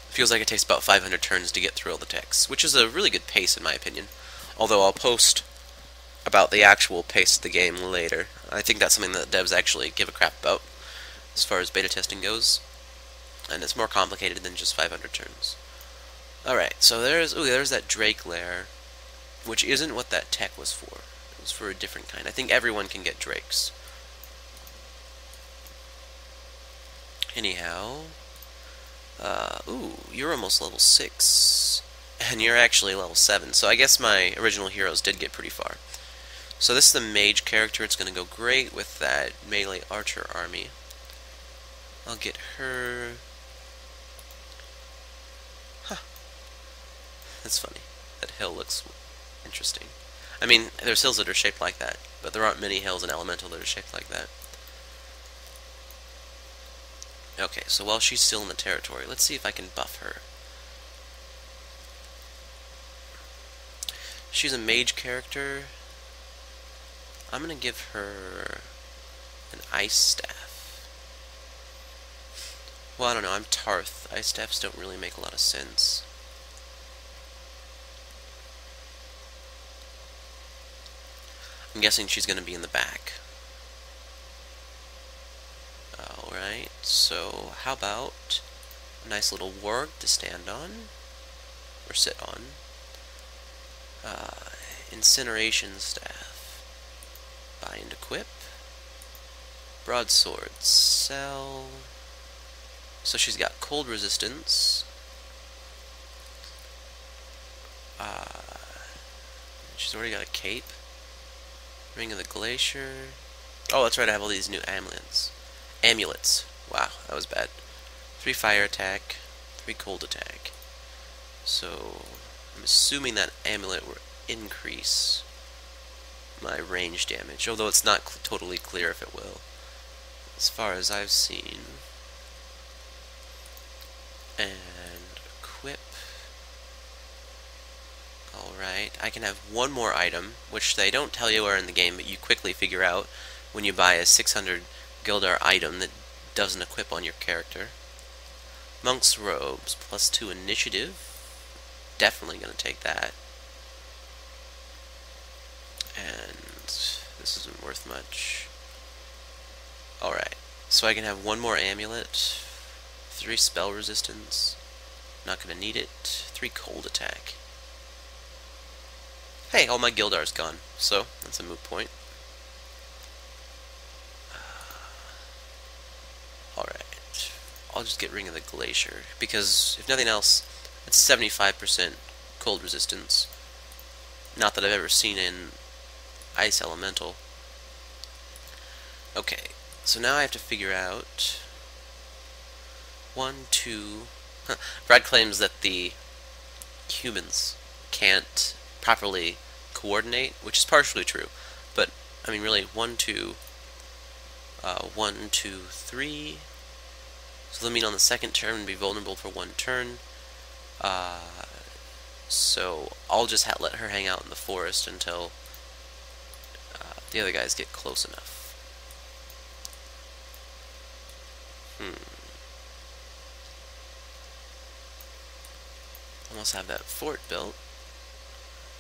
Feels like it takes about 500 turns to get through all the techs, which is a really good pace in my opinion. Although I'll post about the actual pace of the game later. I think that's something that devs actually give a crap about as far as beta testing goes. And it's more complicated than just 500 turns. Alright, so there's that Drake lair, which isn't what that tech was for. It was for a different kind. I think everyone can get Drakes. Anyhow, ooh, you're almost level 6, and you're actually level 7, so I guess my original heroes did get pretty far. So this is the mage character. It's going to go great with that melee archer army. I'll get her. Huh. That's funny. That hill looks interesting. I mean, there's hills that are shaped like that, but there aren't many hills in Elemental that are shaped like that. Okay, so while she's still in the territory, let's see if I can buff her. She's a mage character. I'm gonna give her an ice staff. Well, I don't know, I'm Tarth. Ice staffs don't really make a lot of sense. I'm guessing she's gonna be in the back. Alright, so how about a nice little warg to stand on, or sit on. Incineration staff. Bind equip. Broadsword sell. So she's got cold resistance. She's already got a cape. Ring of the Glacier. Oh, that's right, I have all these new amulets. Wow, that was bad. 3 fire attack, 3 cold attack. So, I'm assuming that amulet will increase my range damage, although it's not totally clear if it will, as far as I've seen. And equip. Alright, I can have one more item, which they don't tell you where in the game, but you quickly figure out when you buy a 600 Gildar item that doesn't equip on your character. Monk's Robes, +2 initiative. Definitely going to take that. And this isn't worth much. Alright, so I can have one more amulet, 3 spell resistance, not going to need it, 3 cold attack. Hey, all my Gildar's gone, so that's a moot point. Alright, I'll just get Ring of the Glacier, because if nothing else, it's 75% cold resistance. Not that I've ever seen in Ice Elemental. Okay, so now I have to figure out 1, 2... Brad claims that the humans can't properly coordinate, which is partially true, but I mean really 1, 2, 1, 2, 3. So that means on the second turn be vulnerable for 1 turn. So I'll just let her hang out in the forest until the other guys get close enough. Almost have that fort built.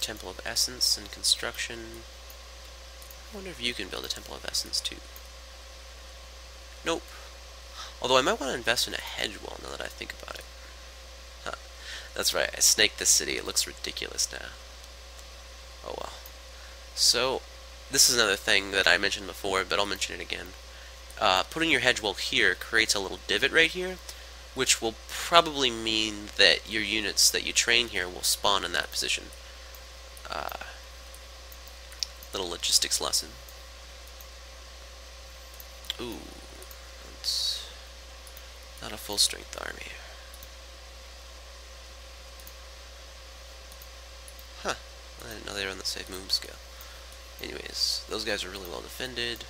Temple of Essence and construction. I wonder if you can build a Temple of Essence too. Nope. Although I might want to invest in a hedge wall now that I think about it. Huh. That's right, I snaked this city. It looks ridiculous now. Oh well. So, this is another thing that I mentioned before, but I'll mention it again. Putting your hedge wall here creates a little divot right here, which will probably mean that your units that you train here will spawn in that position. Little logistics lesson. Ooh, that's not a full strength army. I didn't know they were on the same move scale. Anyways, those guys are really well defended.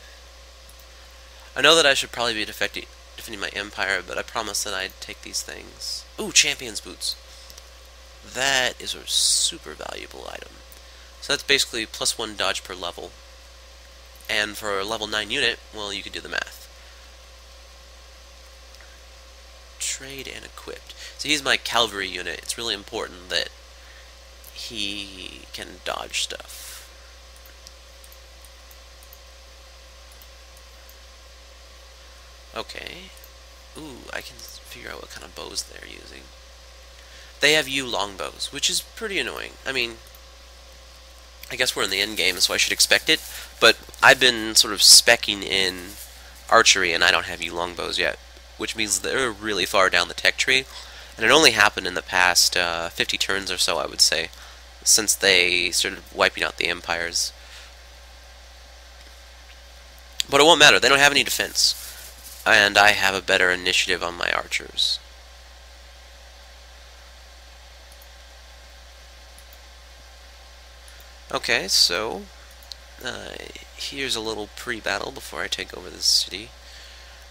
I know that I should probably be defending my empire, but I promised that I'd take these things. Ooh, champion's boots. That is a super valuable item. So that's basically +1 dodge per level. And for a level 9 unit, well, you can do the math. Trade and equipped. So he's my cavalry unit. It's really important that he can dodge stuff. Okay. Ooh, I can figure out what kind of bows they're using. They have yew longbows, which is pretty annoying. I mean, I guess we're in the end game, so I should expect it, but I've been sort of speccing in archery, and I don't have yew longbows yet, which means they're really far down the tech tree, and it only happened in the past 50 turns or so, I would say, since they started wiping out the empires. But it won't matter, they don't have any defense, and I have a better initiative on my archers. Okay, so here's a little pre-battle before I take over this city.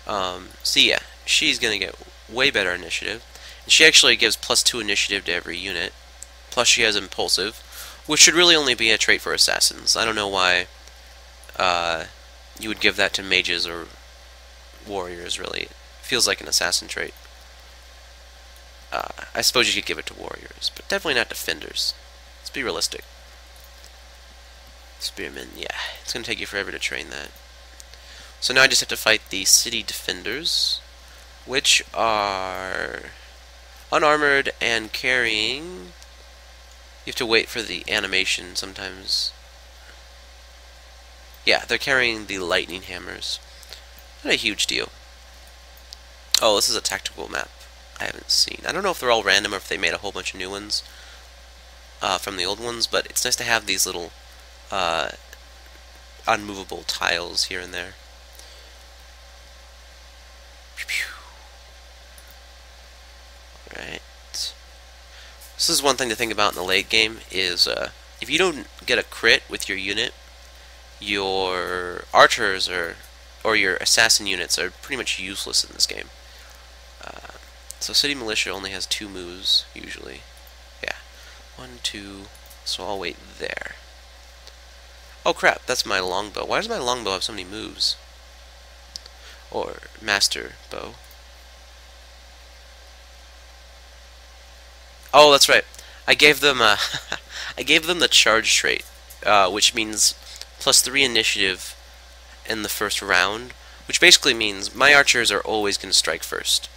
So yeah, she's gonna get way better initiative. And she actually gives +2 initiative to every unit. Plus she has impulsive, which should really only be a trait for assassins. I don't know why you would give that to mages or warriors, really. It feels like an assassin trait. I suppose you could give it to warriors, but definitely not defenders. Let's be realistic. Spearmen, yeah. It's going to take you forever to train that. So now I just have to fight the city defenders, which are unarmored and carrying... You have to wait for the animation sometimes. Yeah, they're carrying the lightning hammers. Not a huge deal. Oh, this is a tactical map I haven't seen. I don't know if they're all random or if they made a whole bunch of new ones from the old ones, but it's nice to have these little unmovable tiles here and there. Right. This is one thing to think about in the late game is if you don't get a crit with your unit, your archers or your assassin units are pretty much useless in this game. So City Militia only has 2 moves usually. Yeah, 1, 2. So I'll wait there. Oh crap, that's my longbow. Why does my longbow have so many moves? Or master bow. Oh, that's right. I gave them I gave them the charge trait, which means +3 initiative in the first round, which basically means my archers are always going to strike first.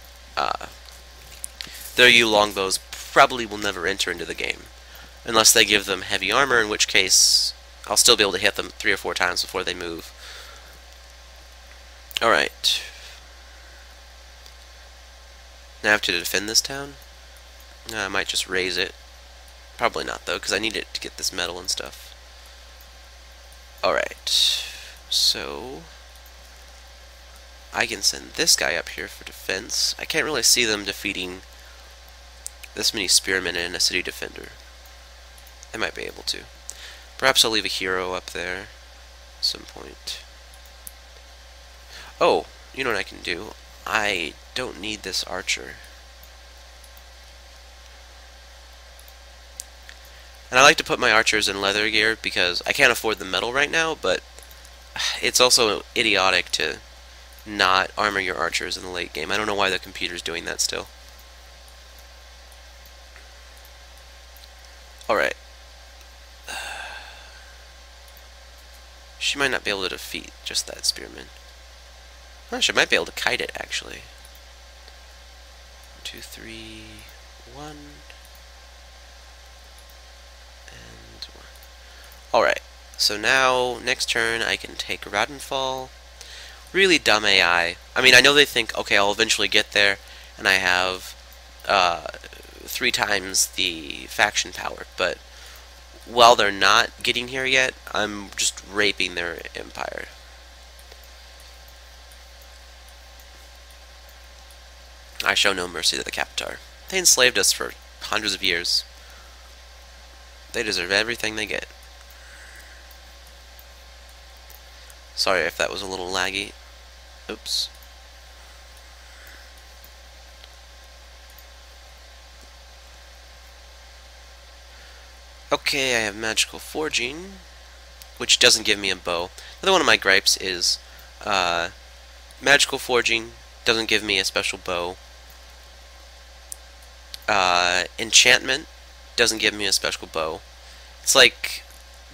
Their yew longbows probably will never enter into the game, unless they give them heavy armor, in which case I'll still be able to hit them 3 or 4 times before they move. Alright. Now I have to defend this town? I might just raise it. Probably not, though, because I need it to get this metal and stuff. Alright. So I can send this guy up here for defense. I can't really see them defeating this many spearmen and a city defender. I might be able to. Perhaps I'll leave a hero up there at some point. Oh, you know what I can do? I don't need this archer. And I like to put my archers in leather gear because I can't afford the metal right now, but it's also idiotic to not armor your archers in the late game. I don't know why the computer's doing that still. Alright. She might not be able to defeat just that spearman. Oh, she might be able to kite it, actually. 1, 2, 3, 1. And 1. Alright. So now, next turn, I can take Radenfall. Really dumb AI. I mean, I know they think, okay, I'll eventually get there, and I have 3 times the faction power, but while they're not getting here yet, I'm just raping their empire. I show no mercy to the Captar. They enslaved us for hundreds of years. They deserve everything they get. Sorry if that was a little laggy. Oops. Okay, I have magical forging, which doesn't give me a bow. Another one of my gripes is magical forging doesn't give me a special bow. Enchantment doesn't give me a special bow. It's like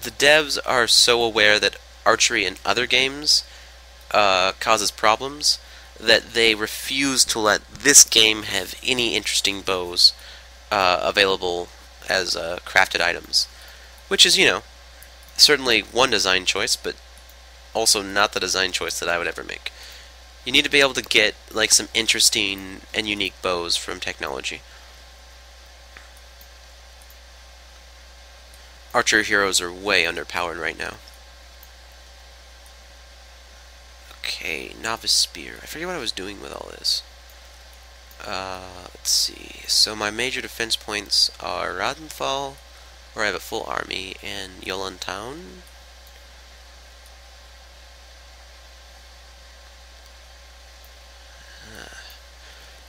the devs are so aware that archery in other games causes problems that they refuse to let this game have any interesting bows available as crafted items. Which is, you know, certainly one design choice, but also not the design choice that I would ever make. You need to be able to get like some interesting and unique bows from technology. Archer heroes are way underpowered right now. Okay, Novice Spear. I forget what I was doing with all this. Let's see. So my major defense points are Radenthal, where I have a full army, and Yolantown.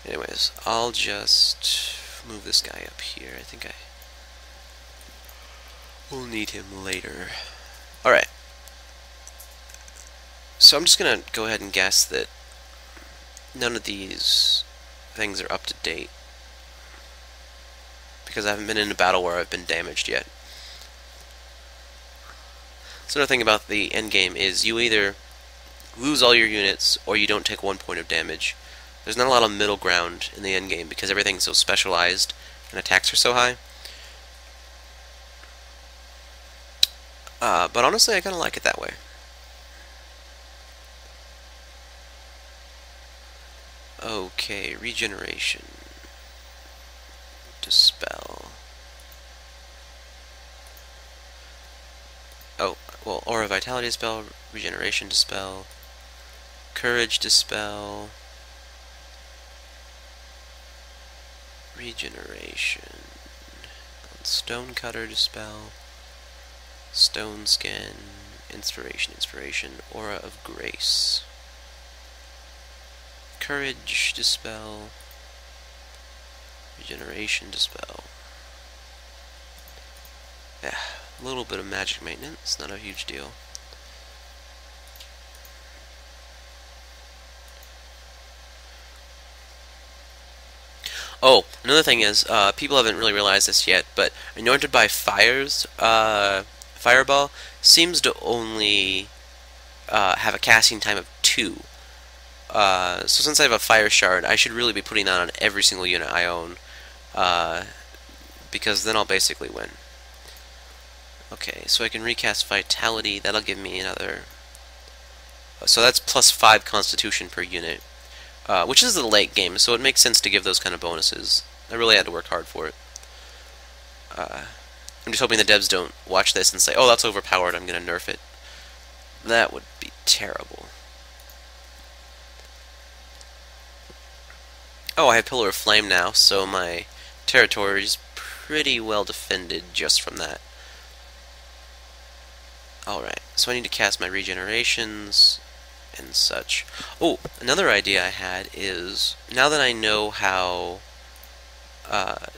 Anyways, I'll just move this guy up here. I think I will need him later. Alright. So I'm just gonna go ahead and guess that none of these things are up to date, because I haven't been in a battle where I've been damaged yet. So another thing about the endgame is you either lose all your units or you don't take 1 point of damage. There's not a lot of middle ground in the endgame because everything's so specialized and attacks are so high. But honestly, I kind of like it that way. Okay, regeneration. Dispel. Oh, well, Aura Vitality Dispel, Regeneration Dispel, Courage Dispel, Regeneration, Stonecutter Dispel, Stone Skin, Inspiration, Aura of Grace, Courage Dispel, Regeneration Dispel. Yeah, a little bit of magic maintenance, not a huge deal. Oh, another thing is, people haven't really realized this yet, but Anointed by Fire's Fireball seems to only have a casting time of 2. So since I have a Fire Shard, I should really be putting that on every single unit I own, because then I'll basically win. Okay, so I can recast Vitality. That'll give me another... So that's plus 5 Constitution per unit, which is the late game, so it makes sense to give those kind of bonuses. I really had to work hard for it. I'm just hoping the devs don't watch this and say, oh, that's overpowered, I'm going to nerf it. That would be terrible. Oh, I have Pillar of Flame now, so my territory is pretty well defended just from that. Alright, so I need to cast my regenerations and such. Oh, another idea I had is, now that I know how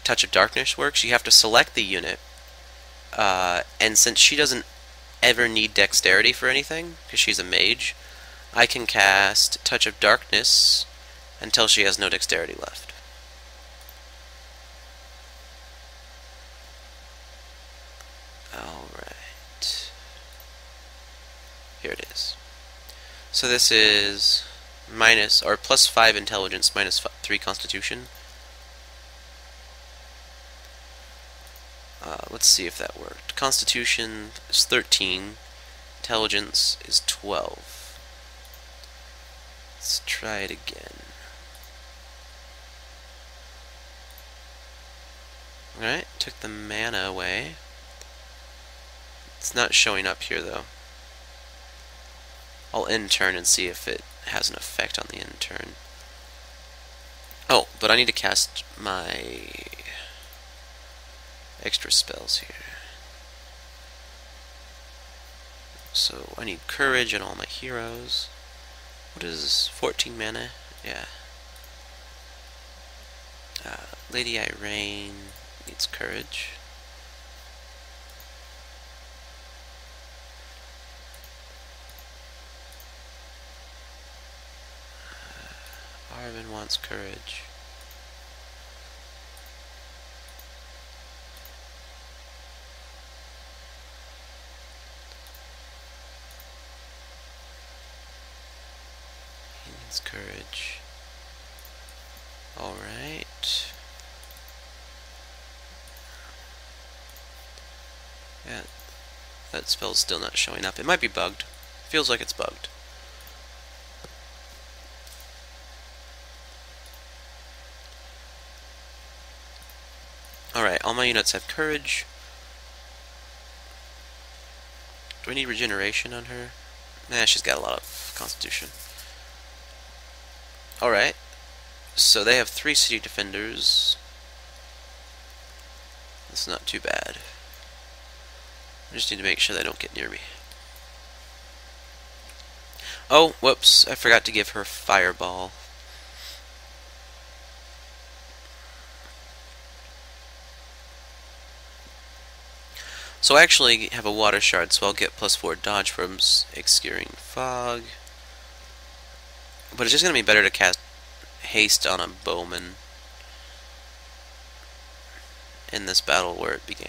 Touch of Darkness works, you have to select the unit, and since she doesn't ever need dexterity for anything, because she's a mage, I can cast Touch of Darkness until she has no dexterity left. Alright. Here it is. So this is minus, or plus 5 intelligence, minus 3 constitution. Let's see if that worked. Constitution is 13, intelligence is 12. Let's try it again. Alright, took the mana away. It's not showing up here though. I'll end turn and see if it has an effect on the end turn. Oh, but I need to cast my extra spells here. So I need courage on all my heroes. What is 14 mana? Yeah. Lady Irene needs courage. Arvin wants courage. He needs courage. Alright. Yeah, that spell's still not showing up. It might be bugged. Feels like it's bugged. Alright, all my units have courage. Do I need regeneration on her? Nah, she's got a lot of constitution. Alright, so they have 3 city defenders. That's not too bad. I just need to make sure they don't get near me. Oh, whoops, I forgot to give her fireball. So I actually have a water shard, so I'll get +4 dodge from Obscuring Fog. But it's just going to be better to cast haste on a bowman in this battle where it began.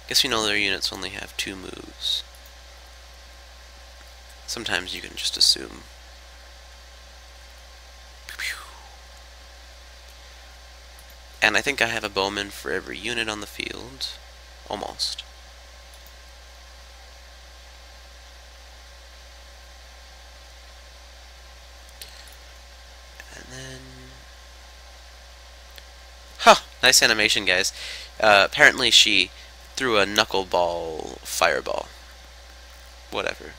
Guess you know their units only have 2 moves. Sometimes you can just assume. And I think I have a bowman for every unit on the field. Almost. And then... Huh! Nice animation, guys. Apparently she threw a knuckleball fireball. Whatever.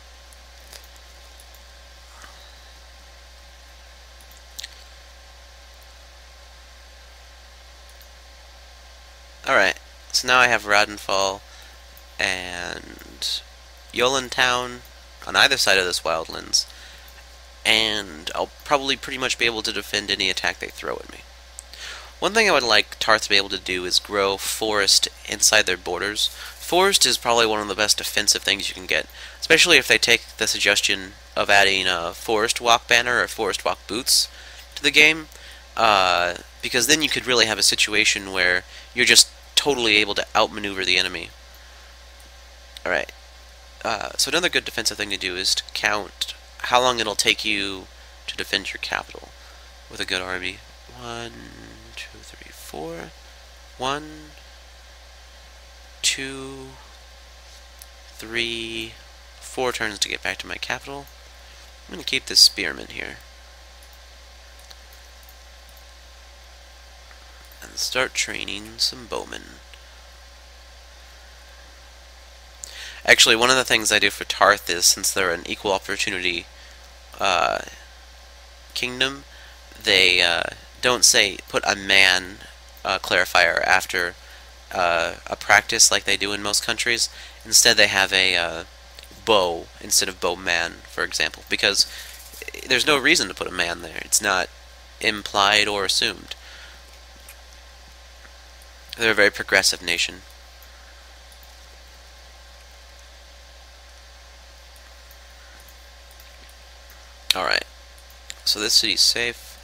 Alright, so now I have Radenfall and Yolentown on either side of this Wildlands, and I'll probably pretty much be able to defend any attack they throw at me. One thing I would like Tarth to be able to do is grow forest inside their borders. Forest is probably one of the best defensive things you can get, especially if they take the suggestion of adding a forest walk banner or forest walk boots to the game, because then you could really have a situation where you're just totally able to outmaneuver the enemy. Alright, so another good defensive thing to do is to count how long it'll take you to defend your capital with a good army. 1, 2, 3, 4. 1, 2, 3, 4 turns to get back to my capital. I'm going to keep this spearman here. And start training some bowmen. Actually, one of the things I do for Tarth is, since they're an equal opportunity kingdom, they don't say put a man clarifier after a practice like they do in most countries. Instead, they have a bow instead of bowman, for example, because there's no reason to put a man there. It's not implied or assumed. They're a very progressive nation. Alright, so this city's safe.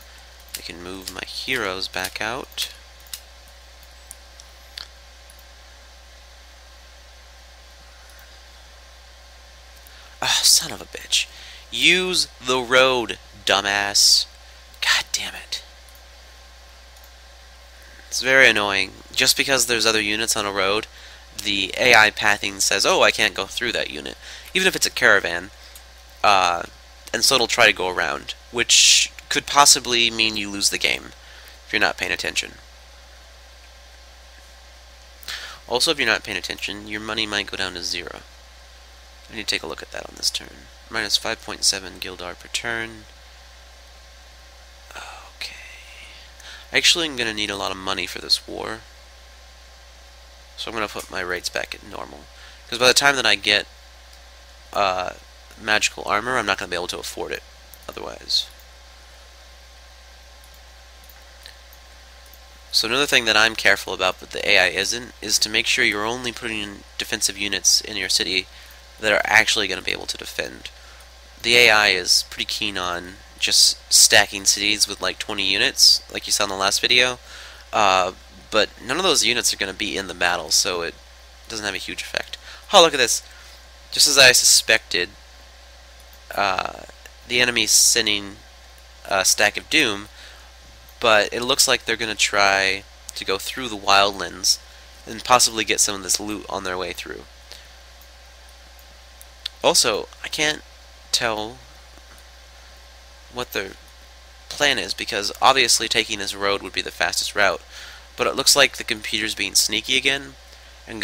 I can move my heroes back out. Ah, son of a bitch. Use the road, dumbass. God damn it. It's very annoying. Just because there's other units on a road, the AI pathing says, oh, I can't go through that unit. Even if it's a caravan. And so it'll try to go around, which could possibly mean you lose the game if you're not paying attention. Also, if you're not paying attention, your money might go down to 0. I need to take a look at that on this turn. Minus 5.7 Gildar per turn. Okay. Actually, I'm going to need a lot of money for this war. So I'm going to put my rates back at normal. Because by the time that I get magical armor, I'm not going to be able to afford it otherwise. So another thing that I'm careful about, but the AI isn't, is to make sure you're only putting in defensive units in your city that are actually going to be able to defend. The AI is pretty keen on just stacking cities with like 20 units, like you saw in the last video, but none of those units are going to be in the battle, so it doesn't have a huge effect. Oh, look at this. Just as I suspected, the enemy's sending a stack of doom, but it looks like they're going to try to go through the wildlands and possibly get some of this loot on their way through. Also, I can't tell what their plan is, because obviously taking this road would be the fastest route, but it looks like the computer's being sneaky again and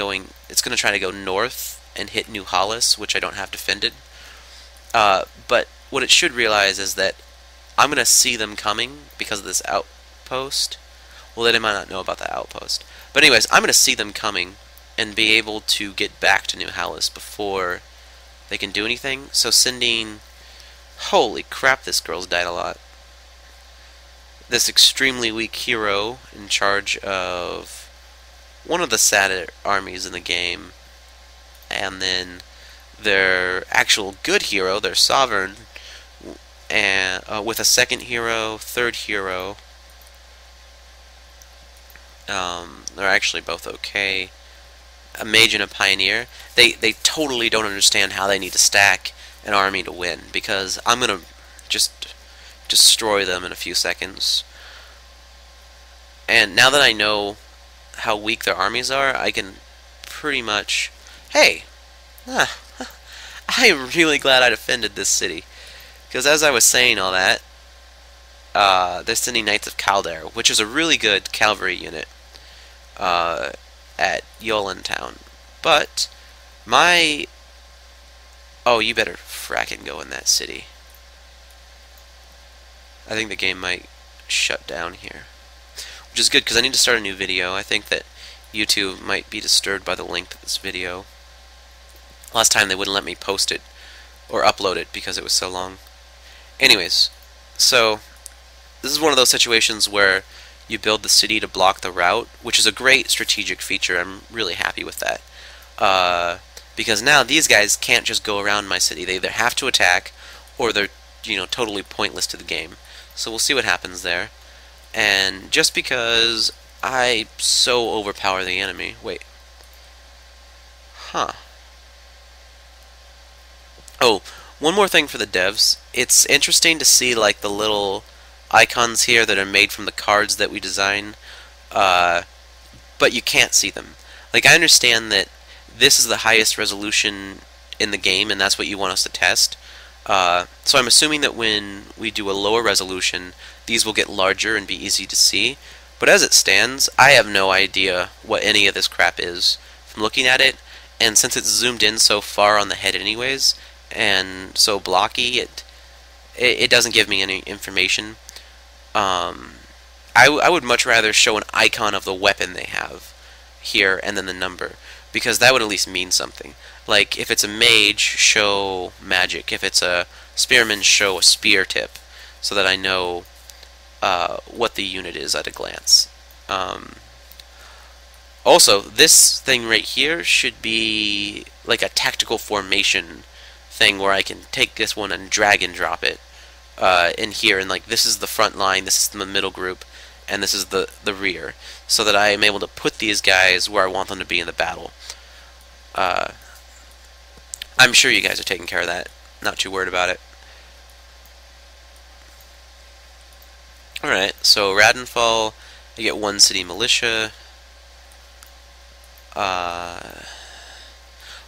it's going to try to go north and hit New Hollis, which I don't have defended. But what it should realize is that I'm going to see them coming because of this outpost. Well, they might not know about that outpost. But anyways, I'm going to see them coming and be able to get back to New Hollis before they can do anything. So sending... Holy crap, this girl's died a lot. This extremely weak hero in charge of one of the sadder armies in the game, and then their actual good hero, their sovereign, and with a second hero, third hero. They're actually both okay. A mage and a pioneer. They totally don't understand how they need to stack an army to win, because I'm gonna just destroy them in a few seconds. And now that I know how weak their armies are, I can pretty much... Hey! I'm really glad I defended this city. Because as I was saying all that, they're sending Knights of Kaldare, which is a really good cavalry unit at Yolan Town. But my... Oh, you better frackin' go in that city. I think the game might shut down here. Which is good, because I need to start a new video. I think that YouTube might be disturbed by the length of this video. Last time they wouldn't let me post it or upload it because it was so long. Anyways, so this is one of those situations where you build the city to block the route, which is a great strategic feature. I'm really happy with that. Because now these guys can't just go around my city. They either have to attack or they're, totally pointless to the game. So we'll see what happens there. And just because I so overpower the enemy... Wait. Huh. Oh, one more thing for the devs. It's interesting to see like the little icons here that are made from the cards that we design, but you can't see them. Like, I understand that this is the highest resolution in the game, and that's what you want us to test. So I'm assuming that when we do a lower resolution, these will get larger and be easy to see. But as it stands, I have no idea what any of this crap is from looking at it, and since it's zoomed in so far on the head anyways, and so blocky, it doesn't give me any information. I would much rather show an icon of the weapon they have here and then the number, because that would at least mean something. Like, if it's a mage, show magic. If it's a spearman, show a spear tip, so that I know what the unit is at a glance. Also, this thing right here should be like a tactical formation thing where I can take this one and drag and drop it in here, and like this is the front line, this is the middle group, and this is the rear, so that I am able to put these guys where I want them to be in the battle. I'm sure you guys are taking care of that. Not too worried about it. Alright, so Radenfall, you get one city militia.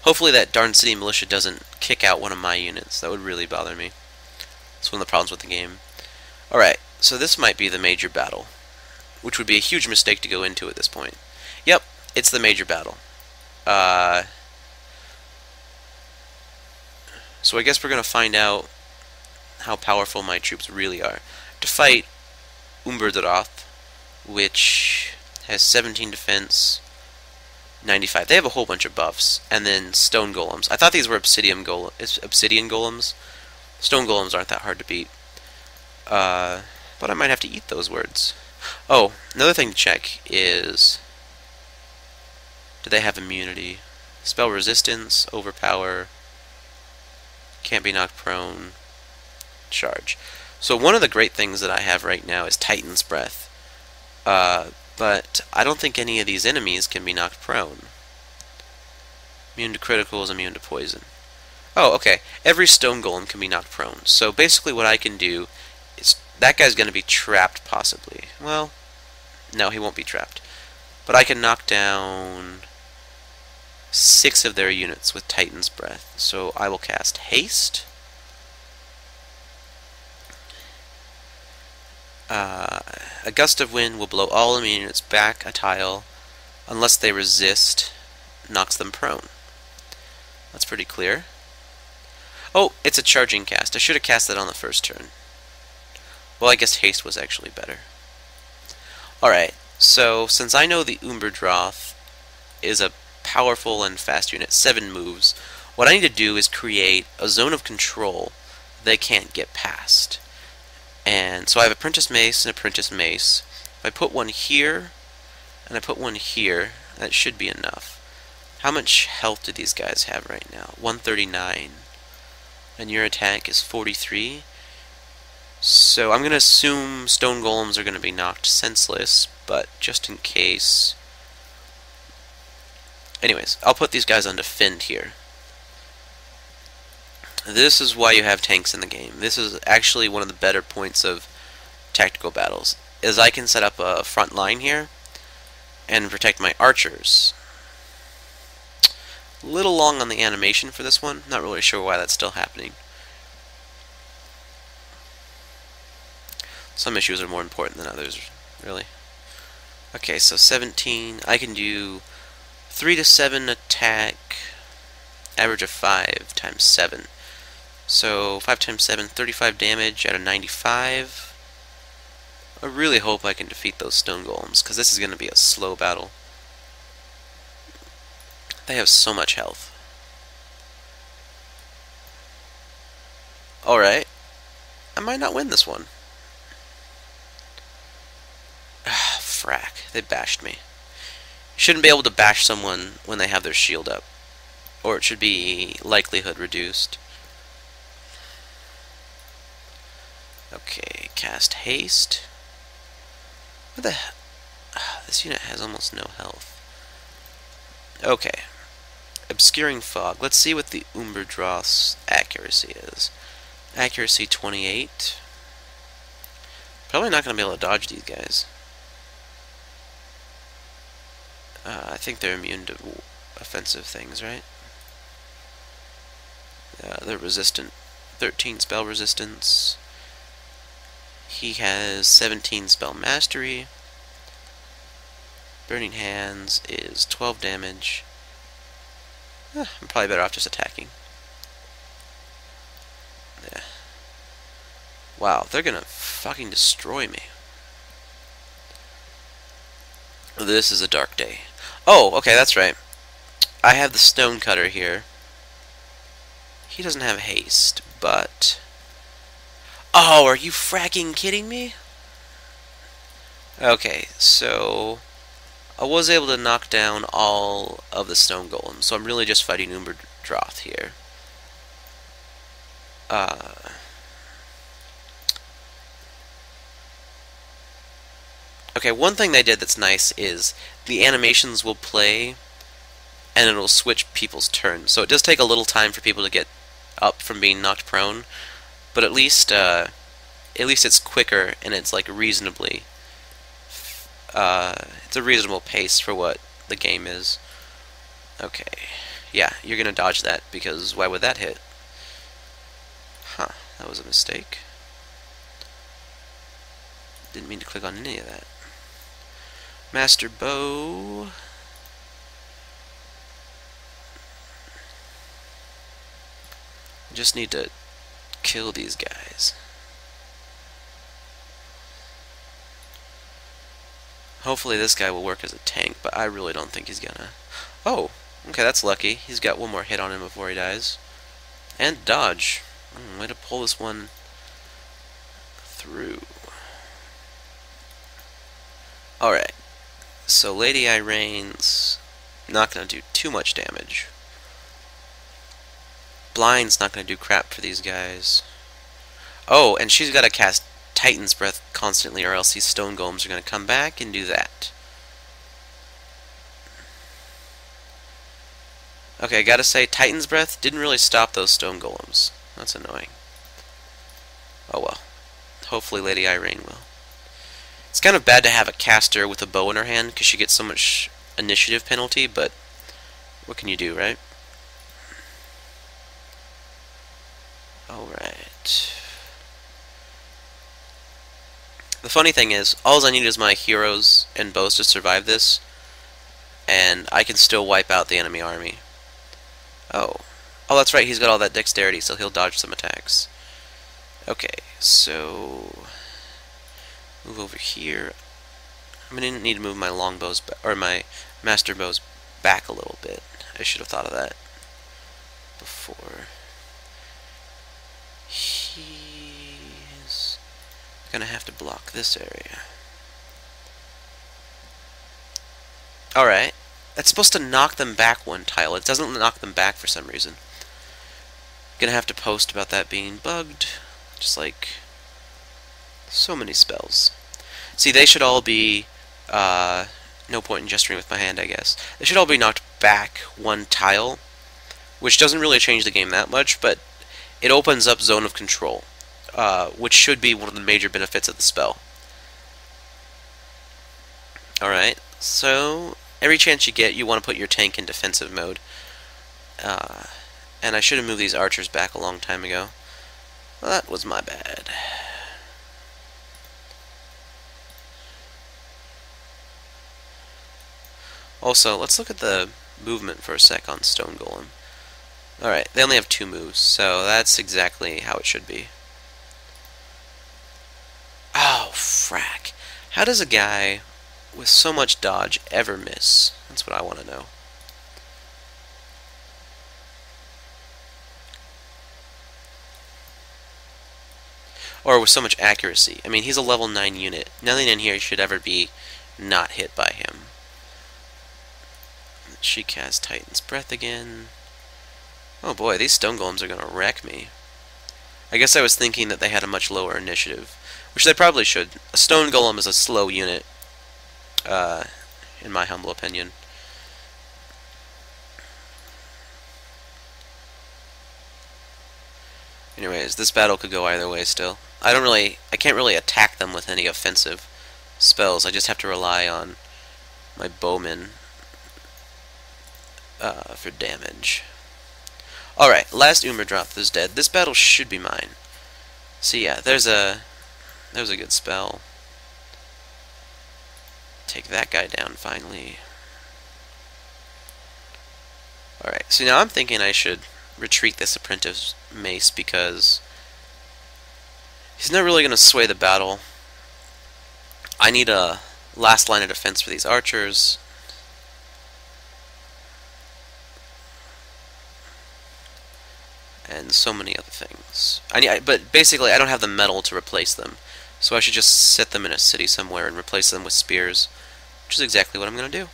Hopefully that darn city militia doesn't kick out one of my units. That would really bother me. It's one of the problems with the game. Alright, so this might be the major battle, which would be a huge mistake to go into at this point. Yep, it's the major battle. So I guess we're going to find out how powerful my troops really are. To fight Umberdrath, which has 17 defense, 95. They have a whole bunch of buffs. And then stone golems. I thought these were obsidian golems. Stone golems aren't that hard to beat. But I might have to eat those words. Oh, another thing to check is, do they have immunity? Spell resistance, overpower, can't be knocked prone, charge. So one of the great things that I have right now is Titan's Breath. But I don't think any of these enemies can be knocked prone. Immune to criticals, immune to poison. Oh, okay. Every stone golem can be knocked prone. So basically what I can do is, that guy's going to be trapped possibly. Well, no, he won't be trapped. But I can knock down 6 of their units with Titan's Breath. So I will cast Haste. A gust of wind will blow all enemy units back a tile unless they resist, knocks them prone. That's pretty clear. Oh, it's a charging cast. I should have cast that on the first turn. Well, I guess haste was actually better. Alright, so since I know the Umberdroth is a powerful and fast unit, 7 moves, what I need to do is create a zone of control they can't get past. And so I have Apprentice Mace and Apprentice Mace. If I put one here, and I put one here, that should be enough. How much health do these guys have right now? 139. And your attack is 43. So I'm going to assume stone golems are going to be knocked senseless, but just in case. Anyways, I'll put these guys on defend here. This is why you have tanks in the game. This is actually one of the better points of tactical battles, is I can set up a front line here and protect my archers. A little long on the animation for this one. Not really sure why that's still happening. Some issues are more important than others, really. Okay, so 17. I can do 3 to 7 attack, average of 5 times 7. So 5 times 7, 35 damage out of 95. I really hope I can defeat those stone golems, because this is going to be a slow battle. They have so much health. Alright. I might not win this one. Frack. They bashed me. You shouldn't be able to bash someone when they have their shield up. Or it should be likelihood reduced. Okay, cast haste. What the this unit has almost no health. Okay. Obscuring fog. Let's see what the Umberdroth's accuracy is. Accuracy 28. Probably not going to be able to dodge these guys. I think they're immune to offensive things, right? They're resistant. 13 spell resistance. He has 17 spell mastery. Burning Hands is 12 damage. I'm probably better off just attacking. Yeah. Wow, they're gonna fucking destroy me. This is a dark day. Oh, okay, that's right. I have the Stonecutter here. He doesn't have haste, but... Oh, are you fracking kidding me? Okay, so... I was able to knock down all of the stone golems, so I'm really just fighting Umberdroth here. Okay, one thing they did that's nice is the animations will play and it'll switch people's turns. So it does take a little time for people to get up from being knocked prone, but at least it's quicker and it's like reasonably it's a reasonable pace for what the game is. Okay. Yeah, you're gonna dodge that because why would that hit? Huh, that was a mistake. Didn't mean to click on any of that. Master Bow. Just need to kill these guys. Hopefully this guy will work as a tank, but I really don't think he's gonna. Oh, okay, that's lucky. He's got one more hit on him before he dies. And dodge. Way to pull this one through. Alright, so Lady Irene's not gonna do too much damage. Blind's not gonna do crap for these guys. Oh, and she's gotta cast Titan's Breath constantly, or else these stone golems are gonna come back and do that. Okay, I gotta say, Titan's Breath didn't really stop those stone golems. That's annoying. Oh well. Hopefully Lady Irene will. It's kind of bad to have a caster with a bow in her hand, because she gets so much initiative penalty, but what can you do, right? Alright. The funny thing is, all I need is my heroes and bows to survive this, and I can still wipe out the enemy army. Oh. Oh, that's right, he's got all that dexterity, so he'll dodge some attacks. Okay, so move over here. I'm gonna need to move my longbows or my master bows back a little bit. I should have thought of that before. He's gonna have to block this area. Alright. That's supposed to knock them back one tile. It doesn't knock them back for some reason. Gonna have to post about that being bugged. Just like so many spells. See, they should all be no point in gesturing with my hand, I guess. They should all be knocked back one tile, which doesn't really change the game that much, but it opens up zone of control, which should be one of the major benefits of the spell. Alright, so every chance you get, you want to put your tank in defensive mode. And I should have moved these archers back a long time ago. Well, that was my bad. Also, let's look at the movement for a sec on Stone Golem. Alright, they only have 2 moves, so that's exactly how it should be. Oh, frack. How does a guy with so much dodge ever miss? That's what I want to know. Or with so much accuracy. I mean, he's a level 9 unit. Nothing in here should ever be not hit by him. She casts Titan's Breath again. Oh boy, these stone golems are gonna wreck me. I guess I was thinking that they had a much lower initiative, which they probably should. A stone golem is a slow unit, in my humble opinion. Anyways, this battle could go either way still. I can't really attack them with any offensive spells. I just have to rely on my bowmen for damage. Alright, last Umerdroth is dead. This battle should be mine. So yeah, there's a good spell. Take that guy down finally. Alright, so now I'm thinking I should retreat this apprentice mace because he's not really going to sway the battle. I need a last line of defense for these archers. And so many other things. But basically, I don't have the metal to replace them. So I should just set them in a city somewhere and replace them with spears, which is exactly what I'm going to do.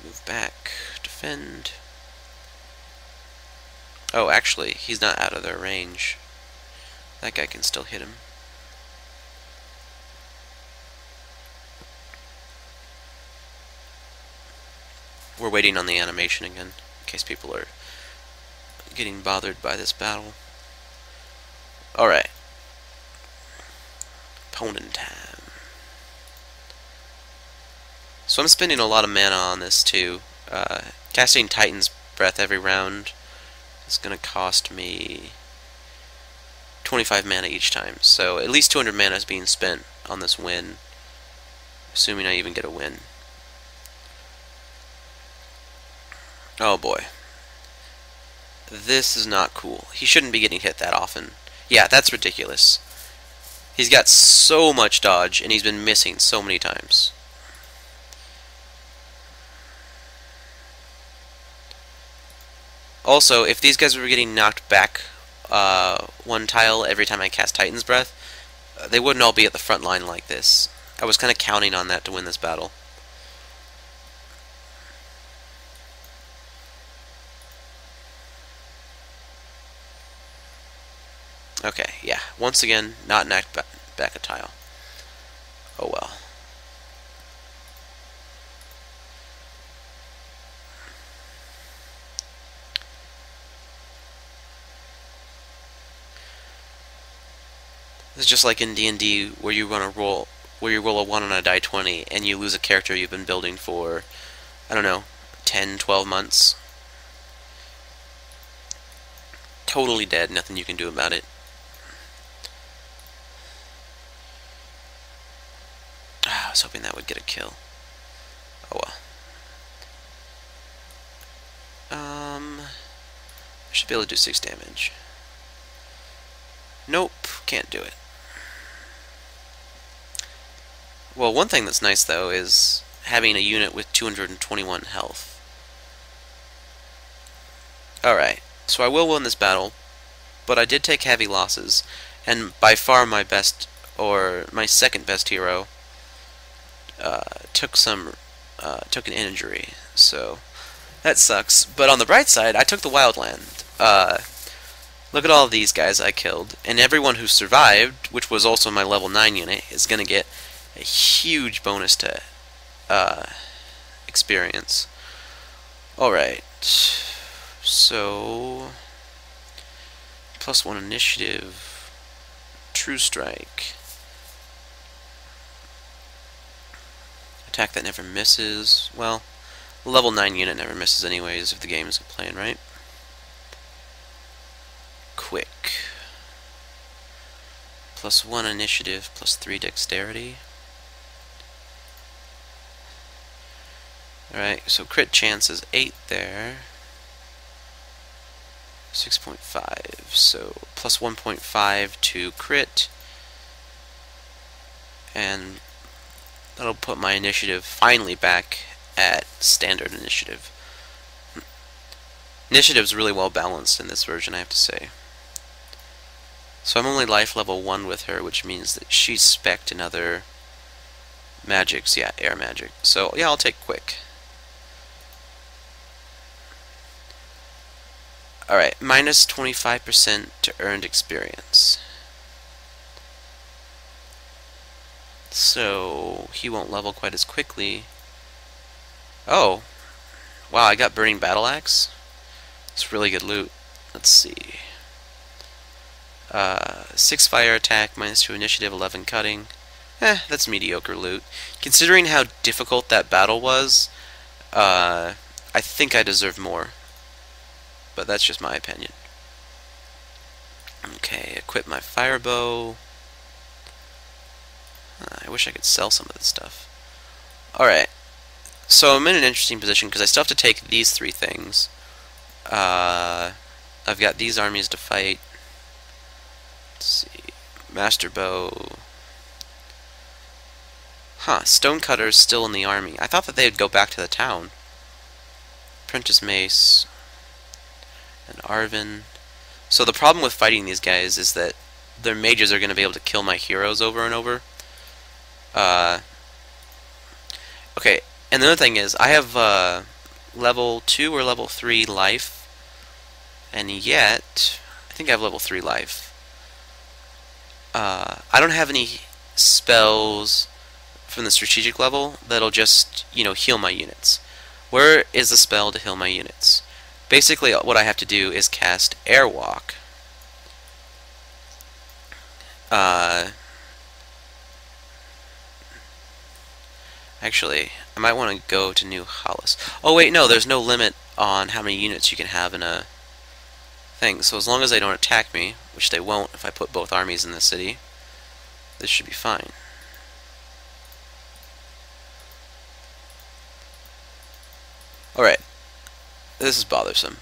Move back, defend. Oh, actually, he's not out of their range. That guy can still hit him. We're waiting on the animation again, in case people are getting bothered by this battle. Alright. Opponent time. So I'm spending a lot of mana on this too. Casting Titan's Breath every round is going to cost me 25 mana each time. So at least 200 mana is being spent on this win, assuming I even get a win. Oh boy. This is not cool. He shouldn't be getting hit that often. Yeah, that's ridiculous. He's got so much dodge, and he's been missing so many times. Also, if these guys were getting knocked back one tile every time I cast Titan's Breath, they wouldn't all be at the front line like this. I was kind of counting on that to win this battle. Okay, yeah. Once again, not knocked back a tile. Oh well. It's just like in D&D where you roll a 1 on a die 20 and you lose a character you've been building for, I don't know, 10, 12 months. Totally dead, nothing you can do about it. I was hoping that would get a kill. Oh well. I should be able to do 6 damage. Nope, can't do it. Well, one thing that's nice, though, is having a unit with 221 health. Alright, so I will win this battle, but I did take heavy losses, and by far my best, or my second best hero, took an injury, so that sucks. But on the bright side, I took the Wildland. Look at all of these guys I killed, and everyone who survived, which was also my level 9 unit, is going to get a huge bonus to experience. Alright, so +1 initiative, True Strike, attack that never misses. Well, level 9 unit never misses anyways if the game isn't playing right. Quick, +1 initiative, +3 dexterity. Alright, so crit chance is 8 there. 6.5, so +1.5 to crit. And that'll put my initiative finally back at standard initiative. Initiative's really well balanced in this version, I have to say. So I'm only life level 1 with her, which means that she's spec'd in other magics. Yeah, air magic. So yeah, I'll take quick. Alright, minus 25% to earned experience. So he won't level quite as quickly. Oh, wow, I got Burning Battle Axe. It's really good loot. Let's see. 6 fire attack, -2 initiative, 11 cutting. That's mediocre loot. Considering how difficult that battle was, I think I deserve more. But that's just my opinion. Okay, equip my fire bow. I wish I could sell some of this stuff. Alright, so I'm in an interesting position because I still have to take these 3 things. I've got these armies to fight. Let's see. Master bow. Stonecutter's still in the army. I thought that they'd go back to the town. Apprentice mace. And Arvin. So the problem with fighting these guys is that their mages are going to be able to kill my heroes over and over. Okay, and the other thing is, I have level 2 or level 3 life, and yet, I think I have level 3 life. I don't have any spells from the strategic level that'll just, heal my units. Where is the spell to heal my units? Basically, what I have to do is cast Airwalk. Actually, I might want to go to New Hollis. Oh wait, no, there's no limit on how many units you can have in a thing. So as long as they don't attack me, which they won't if I put both armies in the city, this should be fine. Alright. This is bothersome.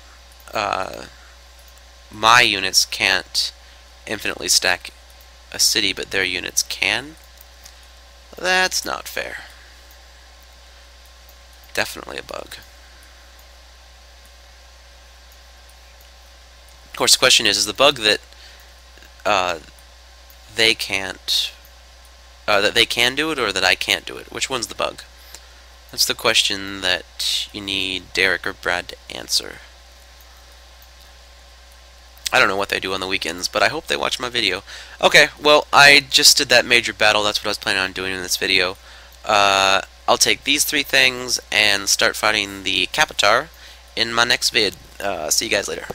My units can't infinitely stack a city, but their units can. That's not fair. Definitely a bug. Of course, the question is the bug that they can't, that they can do it, or that I can't do it? Which one's the bug? That's the question that you need Derek or Brad to answer. I don't know what they do on the weekends, but I hope they watch my video. Okay, well, I just did that major battle. That's what I was planning on doing in this video. I'll take these 3 things and start fighting the Capitar in my next vid. See you guys later.